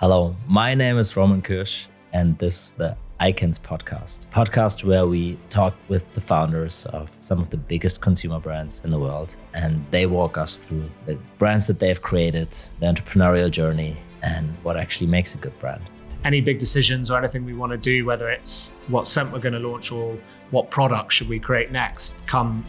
Hello, my name is Roman Kirsch, and this is the Icons podcast where we talk with the founders of some of the biggest consumer brands in the world, and they walk us through the brands that they've created, the entrepreneurial journey, and what actually makes a good brand. Any big decisions or anything we want to do, whether it's what scent we're going to launch or what product should we create next,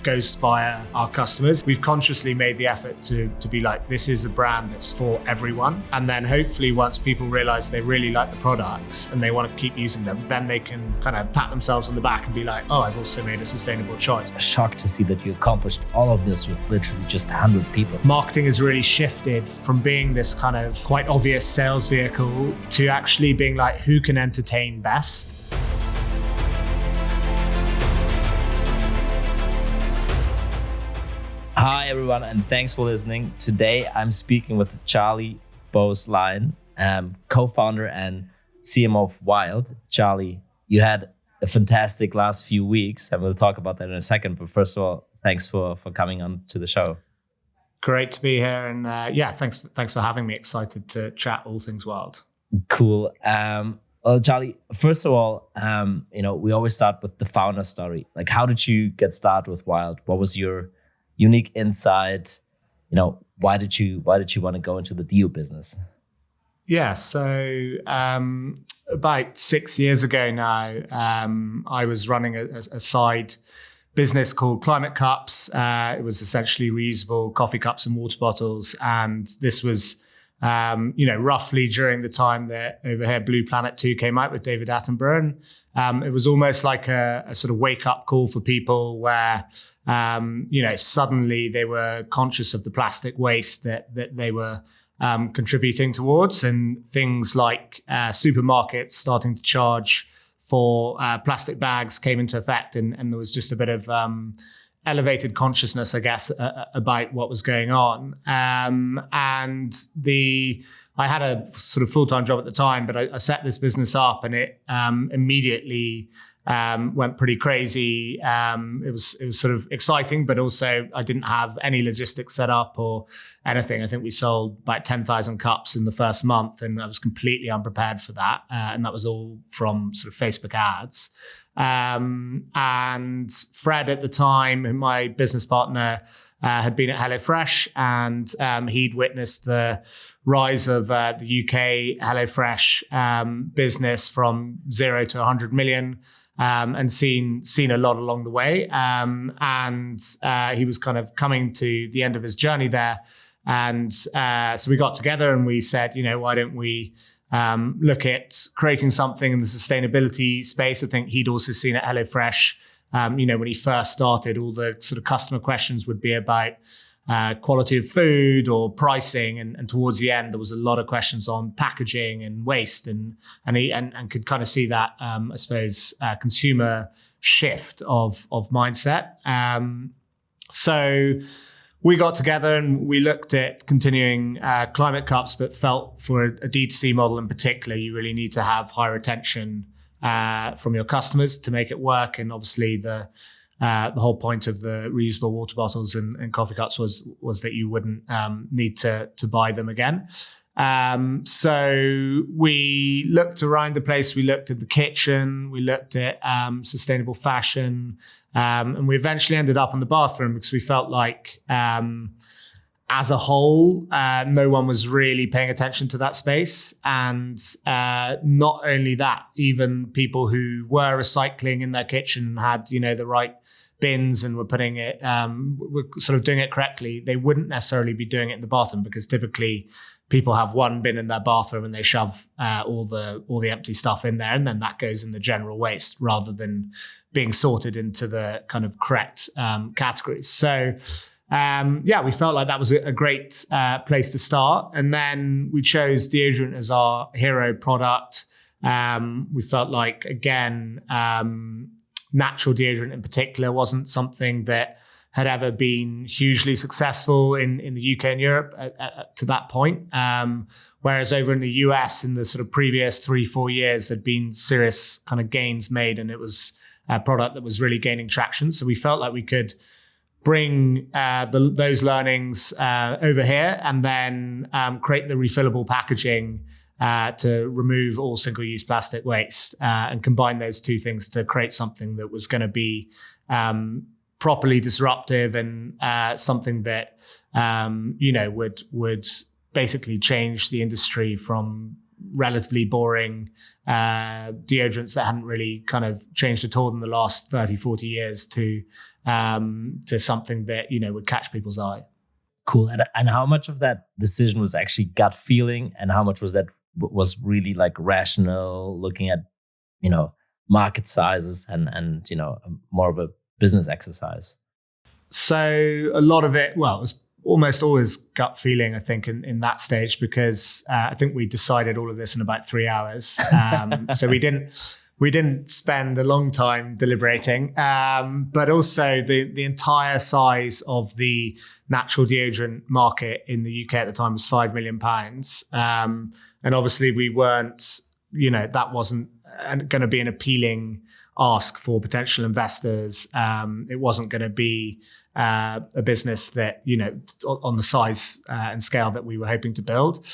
goes via our customers. We've consciously made the effort to be like, this is a brand that's for everyone. And then hopefully once people realize they really like the products and they want to keep using them, then they can kind of pat themselves on the back and be like, oh, I've also made a sustainable choice. Shocked to see that you accomplished all of this with literally just 100 people. Marketing has really shifted from being this kind of quite obvious sales vehicle to actually being like, who can entertain best? Hi everyone, and thanks for listening. Today I'm speaking with Charlie Bowes-Lyon, co-founder and CMO of Wild. Charlie, you had a fantastic last few weeks, and we'll talk about that in a second. But first of all, thanks for coming on to the show. Great to be here, and thanks for having me. Excited to chat all things Wild. Cool. Well, Charlie, first of all, we always start with the founder story. Like, how did you get started with Wild? What was your unique insight? Why did you want to go into the deo business? Yeah, so about 6 years ago now, I was running a side business called Climate Cups. It was essentially reusable coffee cups and water bottles, and this was roughly during the time that over here Blue Planet 2 came out with David Attenborough. And it was almost like a sort of wake up call for people where, suddenly they were conscious of the plastic waste that they were contributing towards, and things like supermarkets starting to charge for plastic bags came into effect. And there was just a bit of elevated consciousness, I guess, about what was going on. I had a sort of full-time job at the time, but I set this business up, and it immediately went pretty crazy. It was sort of exciting, but also I didn't have any logistics set up or anything. I think we sold about 10,000 cups in the first month, and I was completely unprepared for that. And that was all from sort of Facebook ads. And Fred at the time, my business partner, had been at HelloFresh, and he'd witnessed the rise of the UK HelloFresh business from 0 to 100 million, and seen a lot along the way. And he was kind of coming to the end of his journey there. And so we got together and we said, why don't we look at creating something in the sustainability space? I think he'd also seen at HelloFresh, when he first started, all the sort of customer questions would be about quality of food or pricing, and towards the end there was a lot of questions on packaging and waste, and could kind of see that I suppose consumer shift of mindset. So we got together and we looked at continuing Climate Cups, but felt for a D2C model in particular, you really need to have high retention from your customers to make it work. And obviously the whole point of the reusable water bottles and coffee cups was that you wouldn't need to buy them again. So we looked around the place, we looked at the kitchen, we looked at sustainable fashion, and we eventually ended up in the bathroom because we felt like as a whole, no one was really paying attention to that space. And not only that, even people who were recycling in their kitchen had, the right bins and were putting it, were sort of doing it correctly, they wouldn't necessarily be doing it in the bathroom, because typically people have one bin in their bathroom and they shove all the empty stuff in there, and then that goes in the general waste rather than being sorted into the kind of correct categories. So we felt like that was a great place to start. And then we chose deodorant as our hero product. We felt like, again, natural deodorant in particular wasn't something that had ever been hugely successful in the UK and Europe to that point. Whereas over in the US in the sort of previous 3-4 years, there'd been serious kind of gains made, and it was a product that was really gaining traction. So we felt like we could bring those learnings over here, and then create the refillable packaging to remove all single-use plastic waste and combine those two things to create something that was going to be properly disruptive and something that would basically change the industry from relatively boring deodorants that hadn't really kind of changed at all in the last 30, 40 years to something that, would catch people's eye. Cool. And how much of that decision was actually gut feeling, and how much was really like rational, looking at, market sizes and more of a business exercise? So a lot of it, well, it was almost always gut feeling, I think, in that stage, because I think we decided all of this in about 3 hours. So we didn't spend a long time deliberating, but also the entire size of the natural deodorant market in the UK at the time was £5 million. And obviously we weren't, that wasn't going to be an appealing ask for potential investors. It wasn't going to be a business that, on the size and scale that we were hoping to build.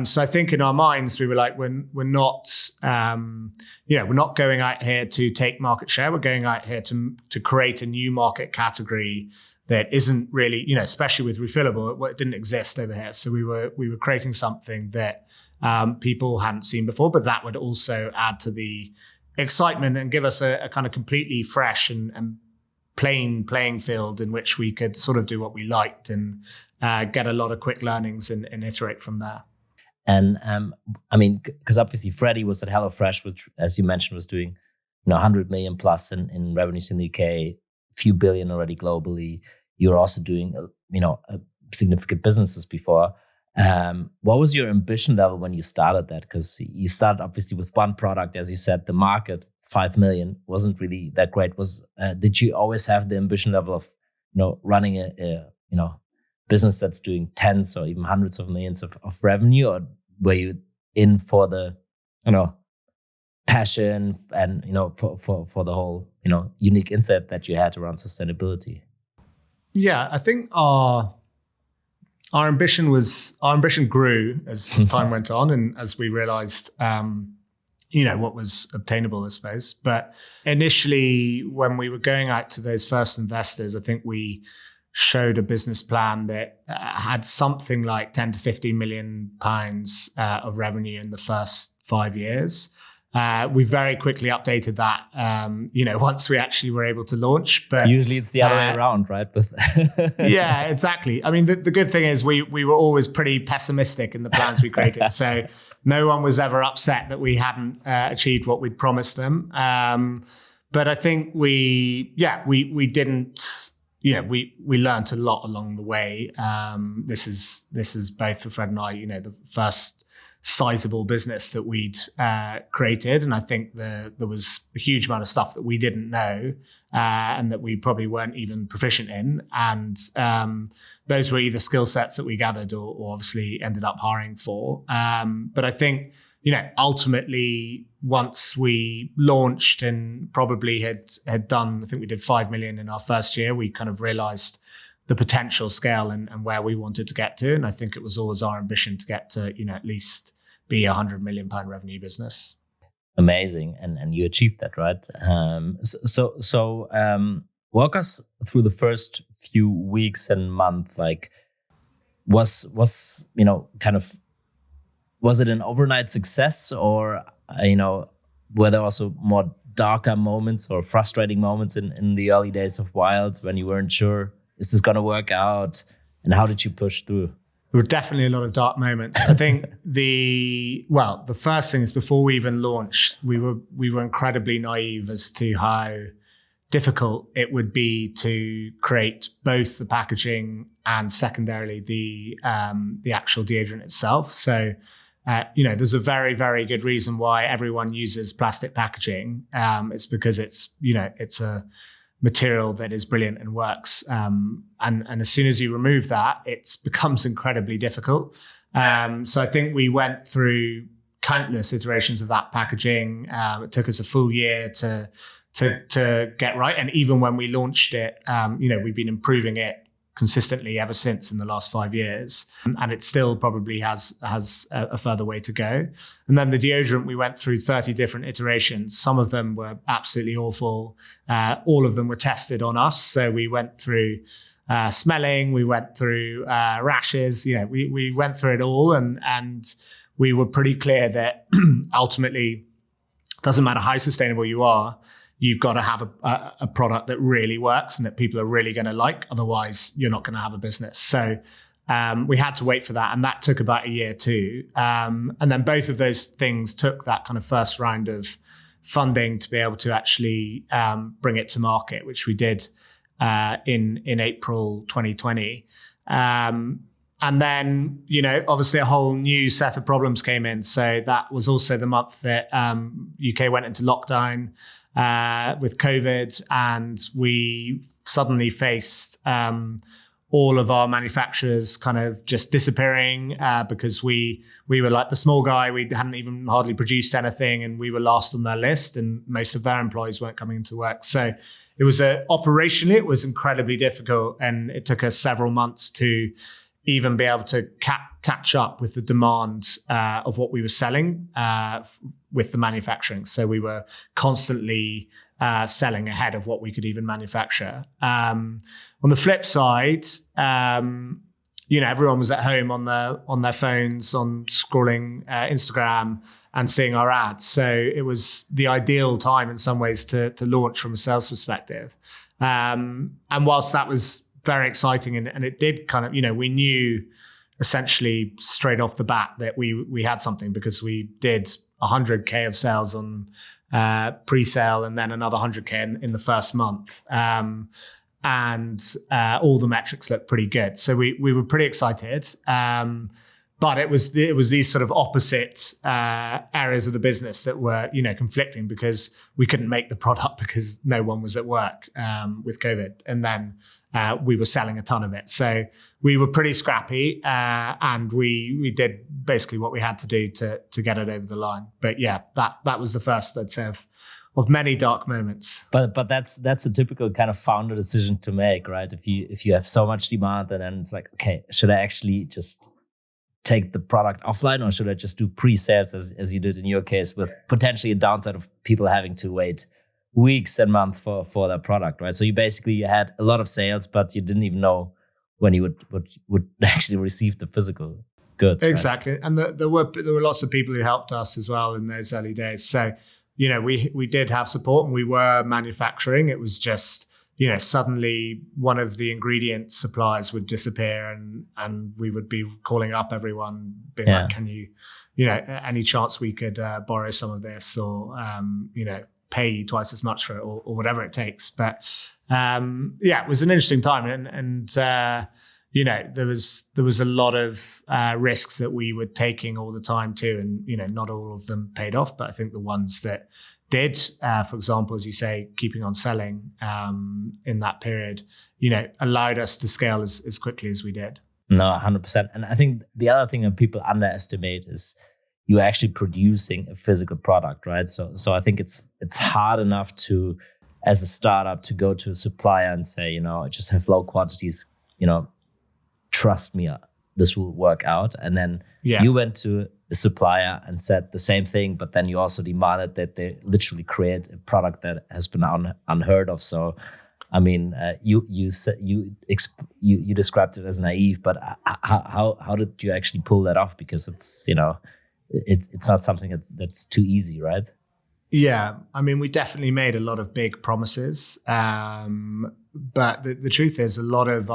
So I think in our minds, we were like, we're not going out here to take market share. We're going out here to create a new market category that isn't really, especially with refillable, it didn't exist over here. So we were creating something that people hadn't seen before, but that would also add to the excitement and give us a kind of completely fresh and plain playing field in which we could sort of do what we liked and get a lot of quick learnings and iterate from there. And because obviously Freddie was at HelloFresh, which, as you mentioned, was doing 100 million plus in revenues in the UK, few billion already globally. You're also doing significant businesses before. What was your ambition level when you started that? Because you started obviously with one product, as you said. The market 5 million wasn't really that great. Did you always have the ambition level of running a business that's doing tens or even hundreds of millions of revenue, or were you in for the passion and for the whole unique insight that you had around sustainability? Yeah, I think our ambition grew as time went on, and as we realized what was obtainable, I suppose. But initially, when we were going out to those first investors, I think we showed a business plan that had something like 10 to 15 million pounds of revenue in the first 5 years. We very quickly updated that, once we actually were able to launch. But usually it's the other way around, right? Yeah, exactly. I mean, the good thing is we were always pretty pessimistic in the plans we created. So no one was ever upset that we hadn't achieved what we'd promised them. But I think we didn't. We learned a lot along the way. This is both for Fred and I, the first sizable business that we'd created. And I think there was a huge amount of stuff that we didn't know and that we probably weren't even proficient in. And those were either skill sets that we gathered or obviously ended up hiring for. But I think, ultimately, once we launched and probably had done, I think we did 5 million in our first year, we kind of realized the potential scale and where we wanted to get to. And I think it was always our ambition to get to, at least be a £100 million revenue business. Amazing. And you achieved that, right? So walk us through the first few weeks and month. Like, was it an overnight success, or, were there also more darker moments or frustrating moments in the early days of Wild when you weren't sure, is this going to work out? And how did you push through? There were definitely a lot of dark moments. I think the first thing is, before we even launched, we were incredibly naive as to how difficult it would be to create both the packaging and secondarily the actual deodorant itself. So, there's a very, very good reason why everyone uses plastic packaging. It's because it's a material that is brilliant and works. And as soon as you remove that, it becomes incredibly difficult. So I think we went through countless iterations of that packaging. It took us a full year to get right. And even when we launched it, we've been improving it consistently ever since in the last 5 years. And it still probably has a further way to go. And then the deodorant, we went through 30 different iterations. Some of them were absolutely awful. All of them were tested on us. So we went through smelling, we went through rashes, we went through it all. And we were pretty clear that ultimately, doesn't matter how sustainable you are, you've got to have a product that really works and that people are really going to like. Otherwise, you're not going to have a business. So we had to wait for that. And that took about a year too. And then both of those things took that kind of first round of funding to be able to actually bring it to market, which we did in April 2020. And then, obviously a whole new set of problems came in. So that was also the month that UK went into lockdown with COVID, and we suddenly faced all of our manufacturers kind of just disappearing because we were like the small guy. We hadn't even hardly produced anything, and we were last on their list, and most of their employees weren't coming into work. So it was operationally, it was incredibly difficult, and it took us several months to even be able to catch up with the demand of what we were selling with the manufacturing. So we were constantly selling ahead of what we could even manufacture. On the flip side, everyone was at home on their phones, on scrolling Instagram and seeing our ads. So it was the ideal time in some ways to launch from a sales perspective. And whilst that was very exciting, and it did kind of, we knew essentially straight off the bat that we had something, because we did 100K of sales on pre-sale and then another 100K in the first month. And all the metrics looked pretty good. So we were pretty excited. But it was these sort of opposite areas of the business that were, conflicting, because we couldn't make the product because no one was at work with COVID. And then we were selling a ton of it. So we were pretty scrappy, and we did basically what we had to do to get it over the line. But yeah, that was the first, I'd say, of many dark moments. But that's a typical kind of founder decision to make, right? If you have so much demand, and then it's like, okay, should I actually just take the product offline, or should I just do pre-sales as you did in your case, with potentially a downside of people having to wait weeks and months for their product, right? So you had a lot of sales, but you didn't even know when you would actually receive the physical goods. Exactly. Right? And there were lots of people who helped us as well in those early days. So, we did have support, and we were manufacturing. It was just, suddenly one of the ingredient suppliers would disappear, and we would be calling up everyone being like, can you, any chance we could borrow some of this, or, pay you twice as much for it, or whatever it takes. But it was an interesting time. And there was a lot of risks that we were taking all the time too. And, not all of them paid off, but I think the ones that did, for example, as you say, keeping on selling in that period, allowed us to scale as quickly as we did. No, 100%. And I think the other thing that people underestimate is you're actually producing a physical product, right? So I think it's hard enough to, as a startup, to go to a supplier and say, I just have low quantities, trust me, this will work out. And then you went to a supplier and said the same thing, but then you also demanded that they literally create a product that has been unheard of. So, I mean, you described it as naive, but how did you actually pull that off? Because it's it's not something that's too easy, right? Yeah, I mean, we definitely made a lot of big promises, but the truth is, a lot of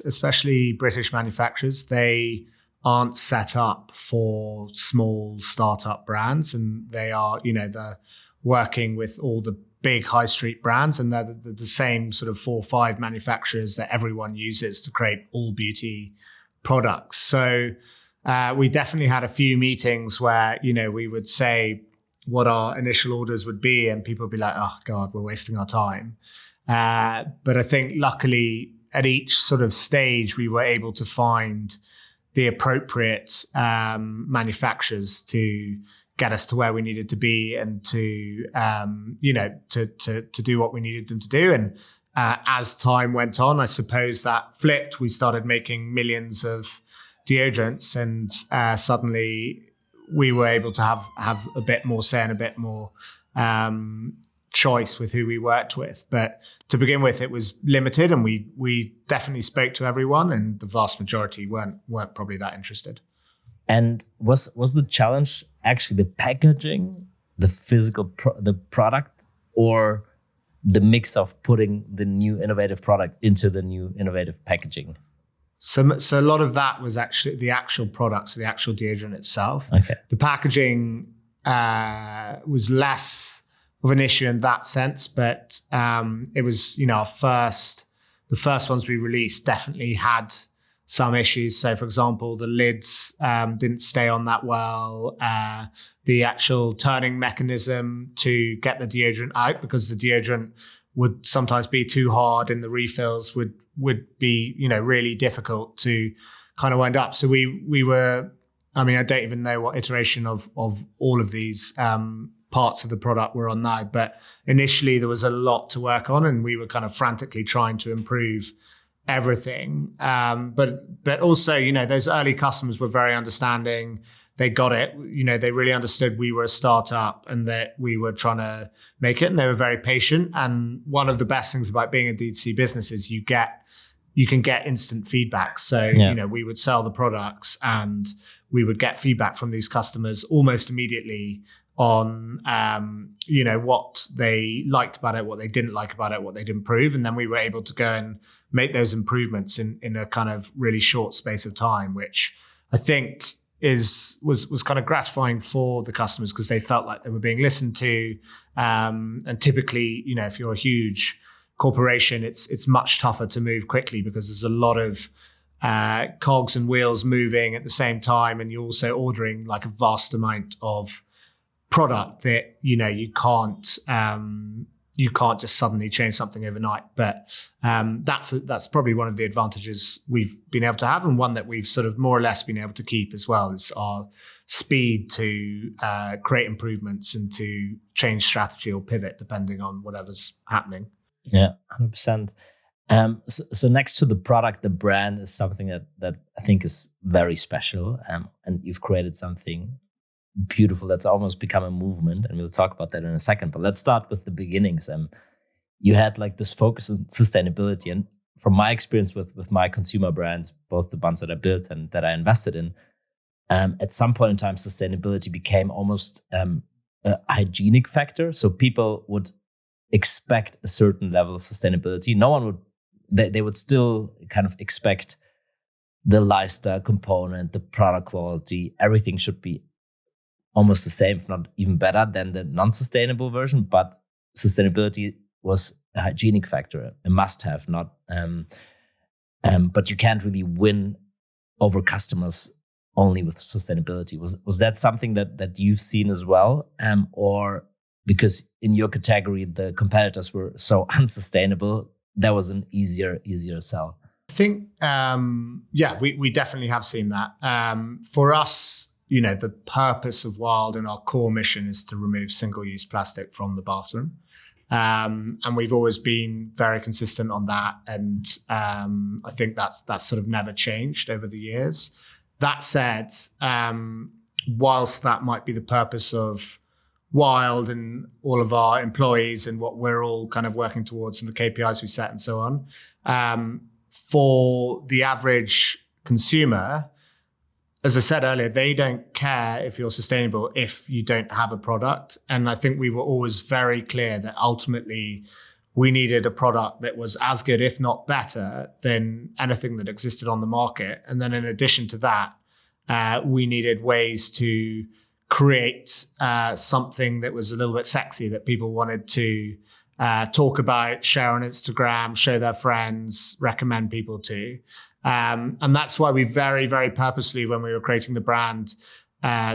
especially British manufacturers, they aren't set up for small startup brands, and they are, they're working with all the big high street brands, and they're the same sort of 4 or 5 manufacturers that everyone uses to create all beauty products. So we definitely had a few meetings where, we would say what our initial orders would be, and people would be like, oh God, we're wasting our time. But I think luckily at each sort of stage, we were able to find the appropriate manufacturers to get us to where we needed to be, and to to do what we needed them to do. as time went on, I suppose that flipped. We started making millions of deodorants, and suddenly we were able to have a bit more say and a bit more choice with who we worked with. But to begin with, it was limited, and we definitely spoke to everyone, and the vast majority weren't probably that interested. And was the challenge actually the packaging, the physical the product, or the mix of putting the new innovative product into the new innovative packaging? So a lot of that was actually the actual product, so the actual deodorant itself. Okay. The packaging was less of an issue in that sense, but it was, the first ones we released definitely had some issues. So, for example, the lids didn't stay on that well. The actual turning mechanism to get the deodorant out, because the deodorant would sometimes be too hard and the refills would be, really difficult to kind of wind up. So we were, I don't even know what iteration of all of these parts of the product we're on now, but initially there was a lot to work on, and we were kind of frantically trying to improve everything. But also, those early customers were very understanding. They got it. They really understood we were a startup and that we were trying to make it, and they were very patient. And one of the best things about being a D2C business is you can get instant feedback. So, we would sell the products and we would get feedback from these customers almost immediately on, what they liked about it, what they didn't like about it, what they'd improve. And then we were able to go and make those improvements in a kind of really short space of time, which I think was kind of gratifying for the customers, because they felt like they were being listened to. And typically, if you're a huge corporation, it's much tougher to move quickly because there's a lot of cogs and wheels moving at the same time. And you're also ordering like a vast amount of product that you can't just suddenly change something overnight. But that's probably one of the advantages we've been able to have, and one that we've sort of more or less been able to keep as well, is our speed to create improvements and to change strategy or pivot depending on whatever's happening. Yeah, 100%. So next to the product, the brand is something that I think is very special, and you've created something beautiful that's almost become a movement, and we'll talk about that in a second. But let's start with the beginnings. You had like this focus on sustainability, and from my experience with my consumer brands, both the ones that I built and that I invested in, at some point in time, sustainability became almost a hygienic factor. So people would expect a certain level of sustainability. No one would. They would still kind of expect the lifestyle component, the product quality, everything should be almost the same, if not even better than the non-sustainable version. But sustainability was a hygienic factor, a must-have, not. But you can't really win over customers only with sustainability. Was that something that you've seen as well, or because in your category the competitors were so unsustainable, that was an easier sell? I think, we definitely have seen that. For us, the purpose of Wild and our core mission is to remove single-use plastic from the bathroom. And we've always been very consistent on that. And I think that's sort of never changed over the years. That said, whilst that might be the purpose of Wild and all of our employees and what we're all kind of working towards and the KPIs we set and so on, for the average consumer, as I said earlier, they don't care if you're sustainable if you don't have a product. And I think we were always very clear that ultimately we needed a product that was as good, if not better, than anything that existed on the market. And then in addition to that, we needed ways to create something that was a little bit sexy, that people wanted to talk about, share on Instagram, show their friends, recommend people to. And that's why we very, very purposely, when we were creating the brand,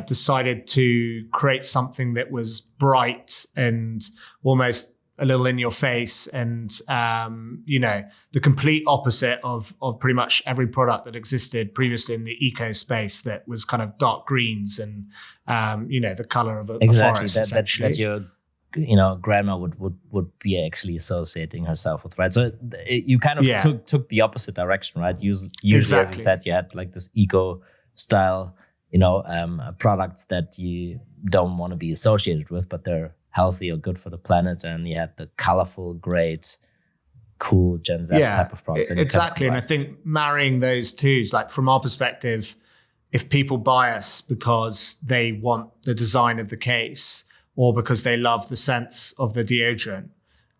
decided to create something that was bright and almost a little in your face, and the complete opposite of pretty much every product that existed previously in the eco space, that was kind of dark greens and the color of a forest, essentially. That you're grandma would be actually associating herself with, right? So you kind of took the opposite direction, right? Usually, as you said, you had like this eco style, products that you don't want to be associated with, but they're healthy or good for the planet. And you had the colorful, great, cool Gen Z type of products. Exactly. And I think marrying those two is like, from our perspective, if people buy us because they want the design of the case or because they love the sense of the deodorant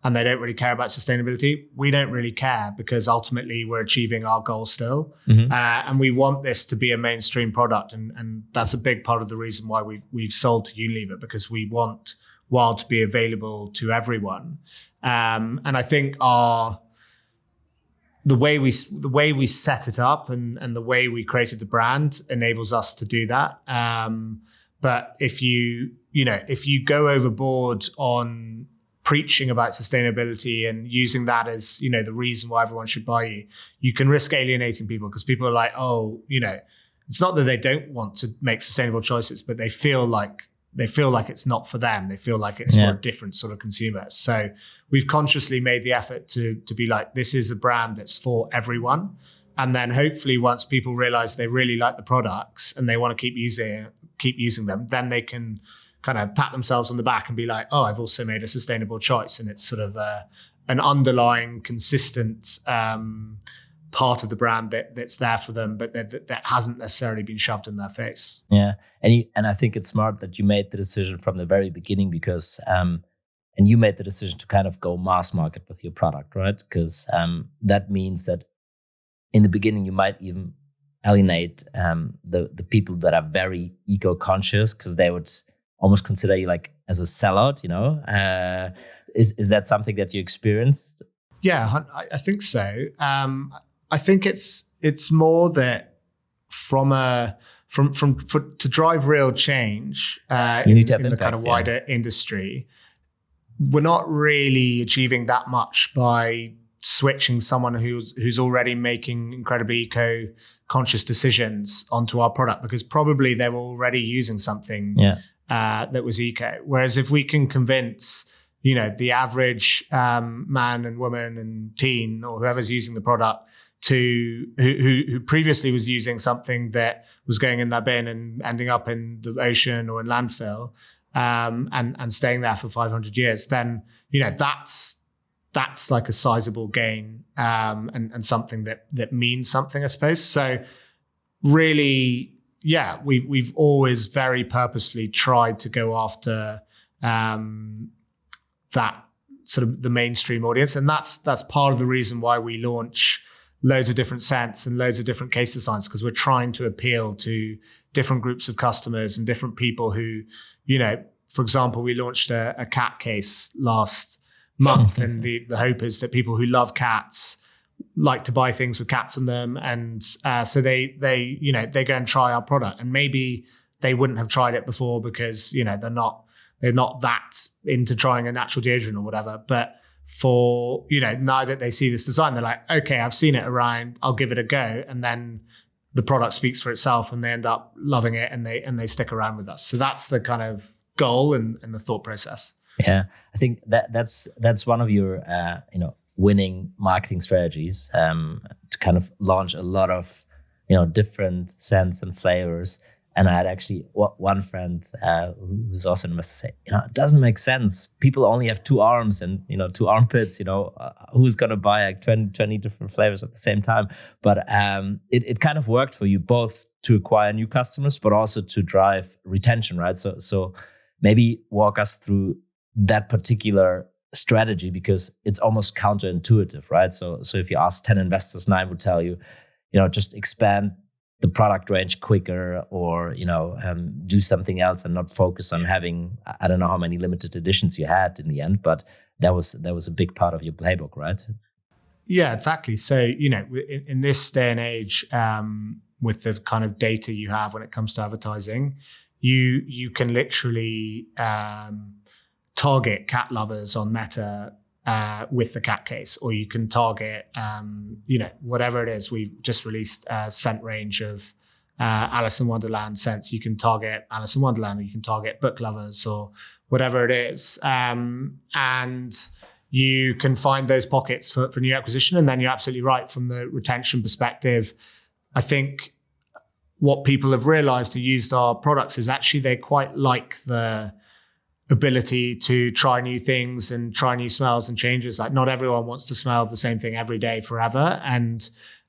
and they don't really care about sustainability, we don't really care, because ultimately we're achieving our goal still. And we want this to be a mainstream product. And that's a big part of the reason why we've sold to Unilever, because we want Wild to be available to everyone. And I think the way we set it up and the way we created the brand enables us to do that. But if you go overboard on preaching about sustainability and using that as, the reason why everyone should buy you, you can risk alienating people, because people are like, it's not that they don't want to make sustainable choices, but they feel like it's not for them. They feel like it's for a different sort of consumer. So we've consciously made the effort to be like, this is a brand that's for everyone. And then hopefully once people realize they really like the products and they want to keep using them, then they can kind of pat themselves on the back and be like, oh, I've also made a sustainable choice. And it's sort of an underlying consistent part of the brand that's there for them, but that hasn't necessarily been shoved in their face. Yeah. And I think it's smart that you made the decision from the very beginning, because and you made the decision to kind of go mass market with your product, right? Because that means that in the beginning you might even alienate the people that are very eco-conscious, because they would almost consider you like as a sellout, Is that something that you experienced? Yeah, I think so. I think it's more that to drive real change you need to have in impact, the kind of wider industry, we're not really achieving that much by switching someone who's already making incredibly eco-conscious decisions onto our product, because probably they were already using something that was eco. Whereas if we can convince the average man and woman and teen or whoever's using the product who previously was using something that was going in their bin and ending up in the ocean or in landfill, and staying there for 500 years, then that's like a sizable gain, and something that means something, I suppose. So really, we've always very purposely tried to go after that sort of the mainstream audience, and that's part of the reason why we launch loads of different scents and loads of different case designs, because we're trying to appeal to different groups of customers and different people who, for example, we launched a cat case last month, and the hope is that people who love cats like to buy things with cats in them, and so they go and try our product, and maybe they wouldn't have tried it before because they're not that into trying a natural deodorant or whatever, but for now that they see this design, they're like, okay, I've seen it around, I'll give it a go, and then the product speaks for itself and they end up loving it, and they stick around with us. So that's the kind of goal and the thought process. Yeah, I think that's one of your winning marketing strategies, to kind of launch a lot of different scents and flavors. And I had actually one friend who's also an investor say, it doesn't make sense. People only have 2 arms and 2 armpits. Who's gonna buy like 20 different flavors at the same time? But it kind of worked for you, both to acquire new customers, but also to drive retention, right? So maybe walk us through that particular strategy, because it's almost counterintuitive, right? So if you ask 10 investors, 9 would tell you, just expand the product range quicker, or do something else and not focus on having, I don't know how many limited editions you had in the end, but that was a big part of your playbook, right? Yeah, exactly. So in this day and age, with the kind of data you have when it comes to advertising, you can literally target cat lovers on Meta with the cat case, or you can target whatever it is. We've just released a scent range of Alice in Wonderland scents, you can target Alice in Wonderland, or you can target book lovers or whatever it is. And you can find those pockets for new acquisition. And then you're absolutely right, from the retention perspective, I think what people have realized who used our products is actually they quite like the ability to try new things and try new smells and changes. Like, not everyone wants to smell the same thing every day forever. And,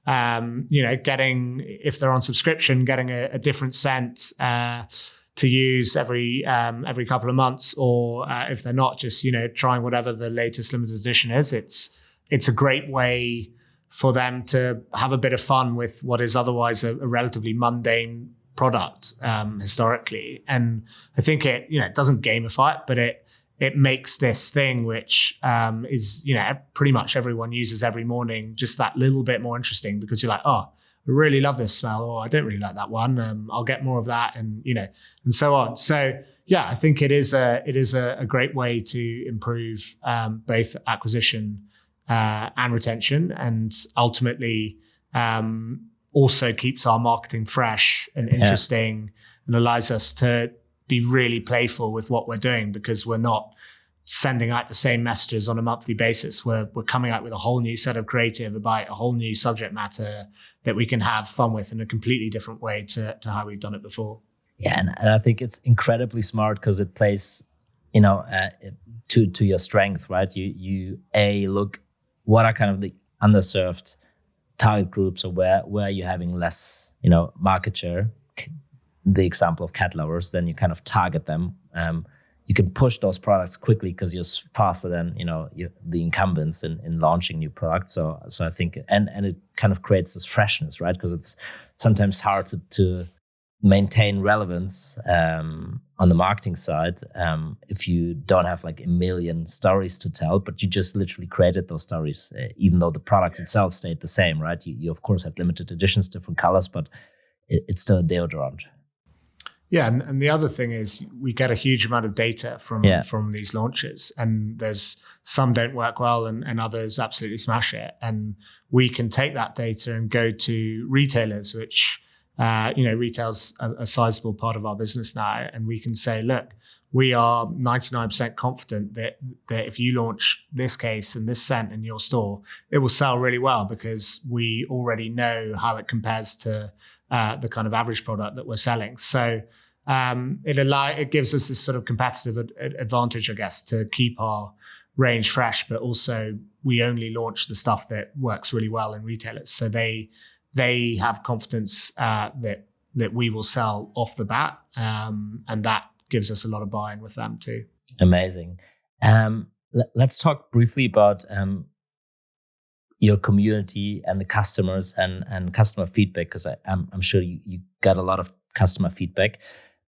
if they're on subscription, getting a different scent to use every couple of months, or if they're not, just, trying whatever the latest limited edition is, it's a great way for them to have a bit of fun with what is otherwise a relatively mundane product historically. And I think it doesn't gamify it, but it makes this thing which is pretty much everyone uses every morning just that little bit more interesting, because you're like, oh, I really love this smell, or I don't really like that one. I'll get more of that, and and so on. So yeah, I think it is a great way to improve both acquisition and retention, and ultimately also keeps our marketing fresh and interesting, and allows us to be really playful with what we're doing, because we're not sending out the same messages on a monthly basis. We're coming out with a whole new set of creative about a whole new subject matter that we can have fun with in a completely different way to how we've done it before. Yeah, and I think it's incredibly smart, because it plays, to your strength, right? You look, what are kind of the underserved target groups, or where you're having less, market share. The example of cat lovers, then you kind of target them. You can push those products quickly because you're faster than the incumbents in launching new products. So I think, and it kind of creates this freshness, right? Because it's sometimes hard to maintain relevance on the marketing side if you don't have like a million stories to tell, but you just literally created those stories, even though the product itself stayed the same, right? You of course had limited editions, different colors, but it's still a deodorant. Yeah, and the other thing is we get a huge amount of data from these launches, and there's some don't work well and others absolutely smash it. And we can take that data and go to retailers, which retail's a sizable part of our business now, and we can say, look, we are 99% confident that if you launch this case and this scent in your store, it will sell really well, because we already know how it compares to the kind of average product that we're selling. So it gives us this sort of competitive advantage, I guess, to keep our range fresh, but also we only launch the stuff that works really well in retailers. So they have confidence that we will sell off the bat, and that gives us a lot of buy-in with them too. Amazing. Let's talk briefly about your community and the customers and customer feedback, because I'm sure you got a lot of customer feedback.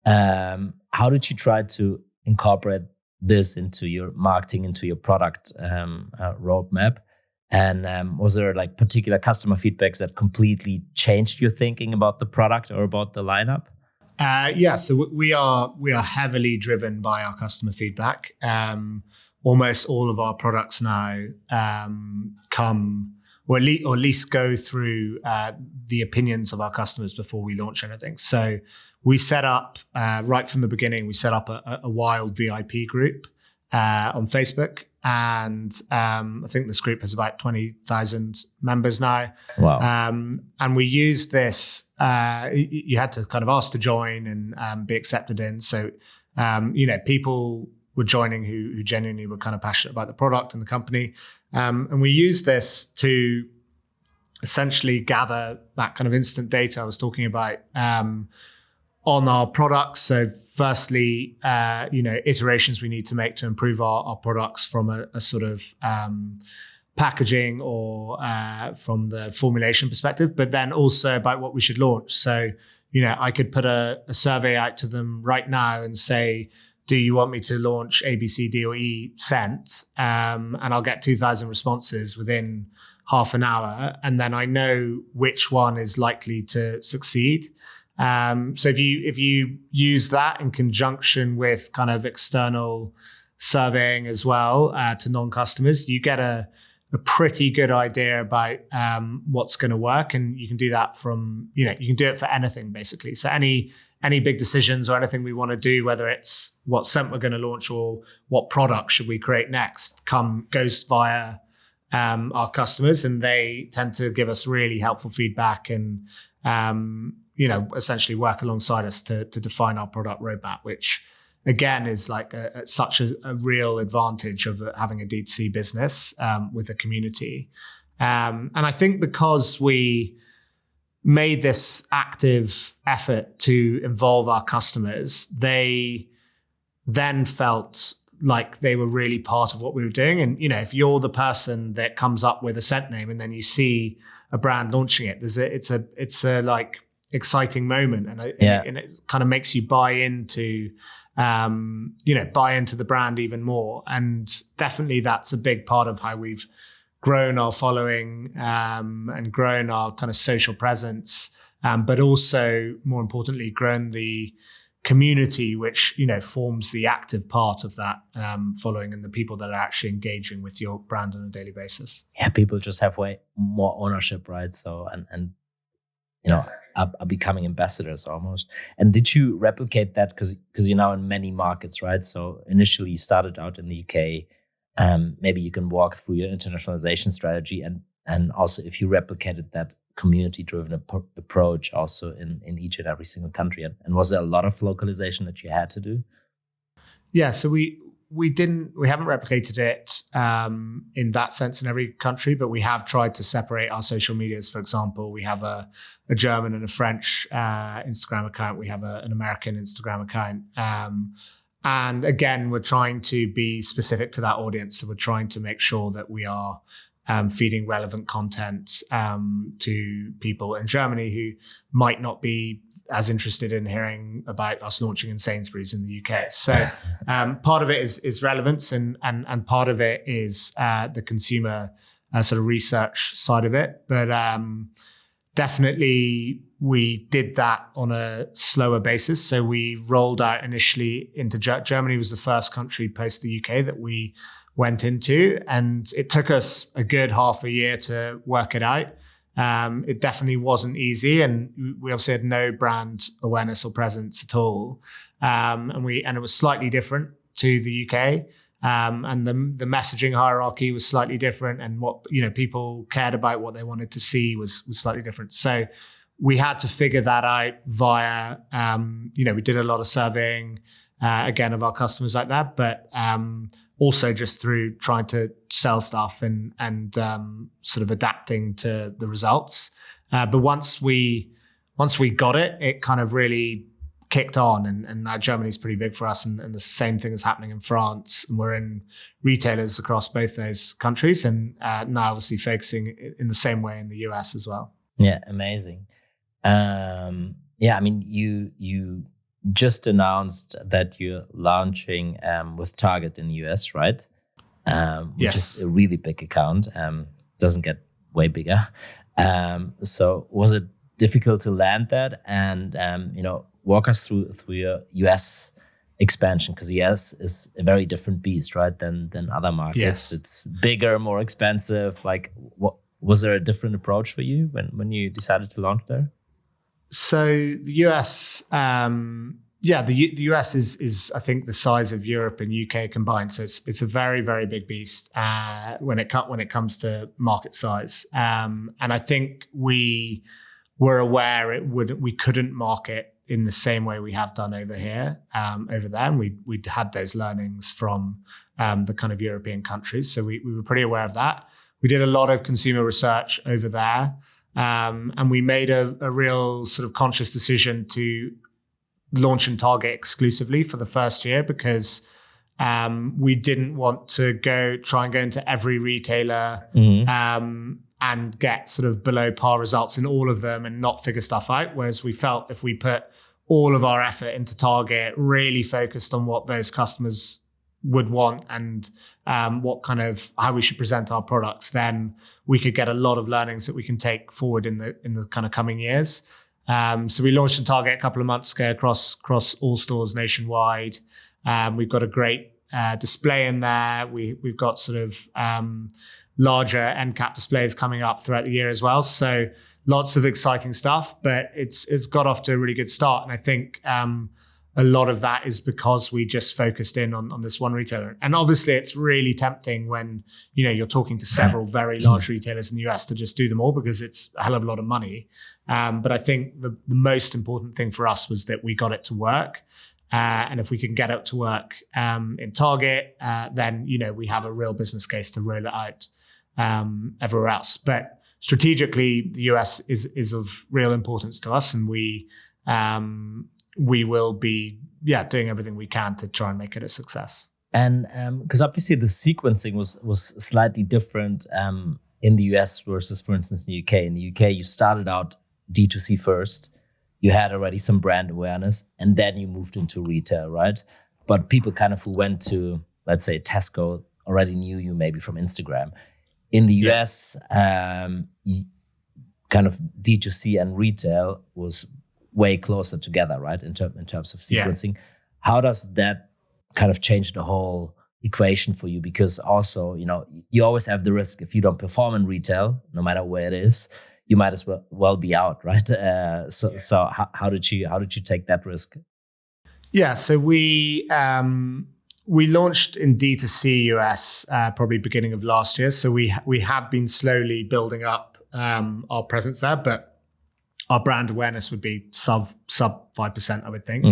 How did you try to incorporate this into your marketing, into your product roadmap? And was there like particular customer feedbacks that completely changed your thinking about the product or about the lineup? So we are heavily driven by our customer feedback. Almost all of our products now come, or at least go through the opinions of our customers before we launch anything. So we set up, right from the beginning, we set up a Wild VIP group on Facebook. And I think this group has about 20,000 members now. Wow. And we used this, you had to kind of ask to join and be accepted in. So, people were joining who genuinely were kind of passionate about the product and the company. And we used this to essentially gather that kind of instant data I was talking about on our products. So firstly, iterations we need to make to improve our products from a sort of packaging or from the formulation perspective, but then also about what we should launch. So, I could put a survey out to them right now and say, do you want me to launch A, B, C, D, or E scent? And I'll get 2,000 responses within half an hour. And then I know which one is likely to succeed. So if you use that in conjunction with kind of external surveying as well to non-customers, you get a a pretty good idea about what's going to work, and you can do that from, you can do it for anything basically. So any big decisions or anything we want to do, whether it's what scent we're going to launch or what product should we create next, goes via our customers, and they tend to give us really helpful feedback and essentially work alongside us to define our product roadmap, which again is like such a real advantage of having a D2C business with the community. And I think because we made this active effort to involve our customers, they then felt like they were really part of what we were doing. And, if you're the person that comes up with a scent name and then you see a brand launching it, it's a like exciting moment. And it kind of makes you buy into the brand even more. And definitely that's a big part of how we've grown our following and grown our kind of social presence, but also more importantly, grown the community, which forms the active part of that following and the people that are actually engaging with your brand on a daily basis. Yeah, people just have way more ownership, right? So and are becoming ambassadors almost. And did you replicate that because you're now in many markets, right? So initially you started out in the UK. Maybe you can walk through your internationalization strategy and also if you replicated that community-driven approach also in each and every single country. And was there a lot of localization that you had to do? Yeah, so we haven't replicated it in that sense in every country, but we have tried to separate our social medias. For example, we have a German and a French Instagram account. We have an American Instagram account. And again, we're trying to be specific to that audience. So we're trying to make sure that we are feeding relevant content to people in Germany who might not be as interested in hearing about us launching in Sainsbury's in the UK. So part of it is relevance and part of it is the consumer sort of research side of it. But definitely we did that on a slower basis. So we rolled out initially into Germany was the first country post the UK that we went into. And it took us a good half a year to work it out. It definitely wasn't easy. And we obviously had no brand awareness or presence at all. And it was slightly different to the UK. And the messaging hierarchy was slightly different, and what people cared about, what they wanted to see was slightly different. So we had to figure that out via we did a lot of surveying again of our customers like that, but also just through trying to sell stuff and sort of adapting to the results. But once we got it, it kind of really kicked on, and now Germany's pretty big for us, and the same thing is happening in France, and we're in retailers across both those countries, and now obviously focusing in the same way in the US as well. Yeah, amazing. I mean, you just announced that you're launching with Target in the US, right? Which is a really big account. Doesn't get way bigger. So was it difficult to land that? And walk us through your US expansion, because the US is a very different beast, right, than other markets. Yes. It's bigger, more expensive. Like, what was there a different approach for you when you decided to launch there? So the US, the US is I think the size of Europe and UK combined. So it's a very, very big beast when it comes to market size. And I think we were aware we couldn't market in the same way we have done over here, over there. And we'd had those learnings from the kind of European countries. So we were pretty aware of that. We did a lot of consumer research over there. And we made a real sort of conscious decision to launch in Target exclusively for the first year, because we didn't want to try and go into every retailer and get sort of below par results in all of them and not figure stuff out. Whereas we felt if we put all of our effort into Target, really focused on what those customers would want and how we should present our products, then we could get a lot of learnings that we can take forward in the kind of coming years. So we launched in Target a couple of months ago across all stores nationwide. We've got a great display in there. We've got sort of larger end cap displays coming up throughout the year as well. So lots of exciting stuff, but it's got off to a really good start. And I think a lot of that is because we just focused in on this one retailer. And obviously it's really tempting when, you're talking to several very large retailers in the US to just do them all because it's a hell of a lot of money. But I think the most important thing for us was that we got it to work. And if we can get it to work in Target, then, we have a real business case to roll it out everywhere else. But strategically, the US is of real importance to us, and we will be doing everything we can to try and make it a success. And because obviously the sequencing was slightly different in the US versus, for instance, the UK. In the UK, you started out D2C first. You had already some brand awareness, and then you moved into retail, right? But people kind of who went to, let's say, Tesco already knew you maybe from Instagram. In the US, kind of D2C and retail was way closer together, right? In terms of sequencing. How does that kind of change the whole equation for you? Because also, you always have the risk if you don't perform in retail, no matter where it is, you might as well be out, right? So how did you take that risk? Yeah, so we launched in D2C US probably beginning of last year. So we have been slowly building up our presence there, but our brand awareness would be sub 5%, I would think,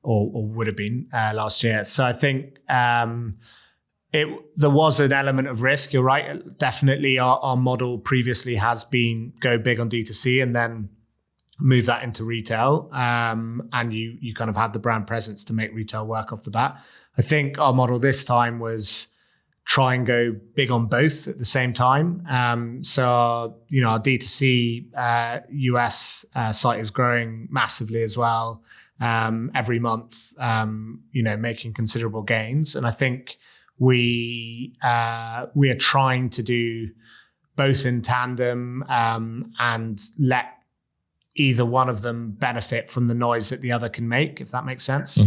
or would have been last year. So I think there was an element of risk. You're right. Definitely, our model previously has been go big on D2C and then move that into retail, and you kind of had the brand presence to make retail work off the bat. I think our model this time was try and go big on both at the same time. So our D2C US site is growing massively as well every month, making considerable gains. And I think we are trying to do both in tandem and let either one of them benefit from the noise that the other can make, if that makes sense.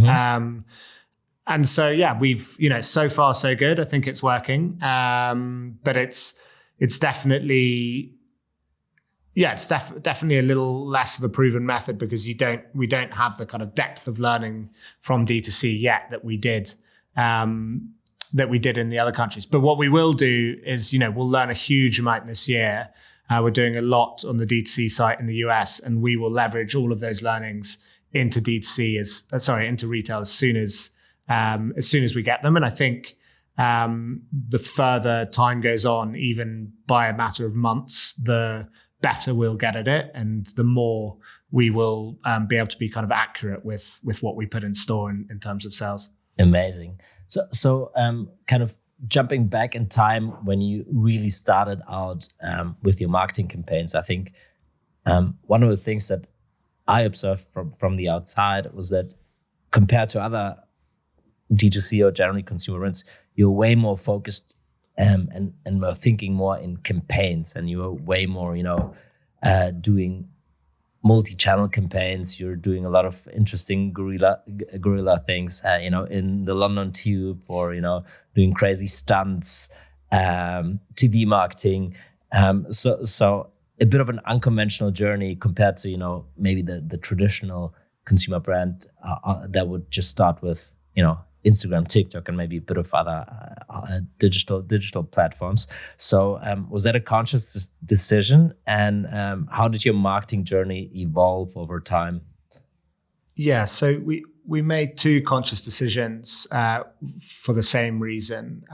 And so, we've, so far so good. I think it's working. But it's definitely, it's definitely a little less of a proven method because we don't have the kind of depth of learning from D2C yet that we did in the other countries. But what we will do is, we'll learn a huge amount this year. We're doing a lot on the D2C site in the US, and we will leverage all of those learnings into into retail as soon as we get them. And I think the further time goes on, even by a matter of months, the better we'll get at it, and the more we will be able to be kind of accurate with what we put in store in terms of sales. Amazing. So kind of jumping back in time when you really started out with your marketing campaigns, I think one of the things that I observed from the outside was that compared to other D2C or generally consumer brands, you're way more focused and were thinking more in campaigns, and you were way more, doing multi-channel campaigns. You're doing a lot of interesting guerrilla things, in the London Tube, or doing crazy stunts, TV marketing. So a bit of an unconventional journey compared to maybe the traditional consumer brand that would just start with Instagram, TikTok, and maybe a bit of other digital platforms. So was that a conscious decision? And how did your marketing journey evolve over time? Yeah, so we made two conscious decisions for the same reason.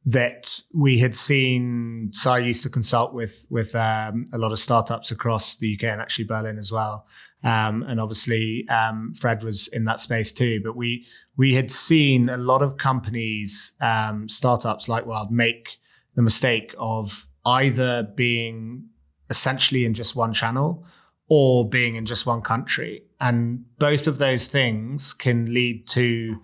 That we had seen. So I used to consult with a lot of startups across the UK and actually Berlin as well. And obviously, Fred was in that space too. But we had seen a lot of companies, startups like Wild, make the mistake of either being essentially in just one channel or being in just one country. And both of those things can lead to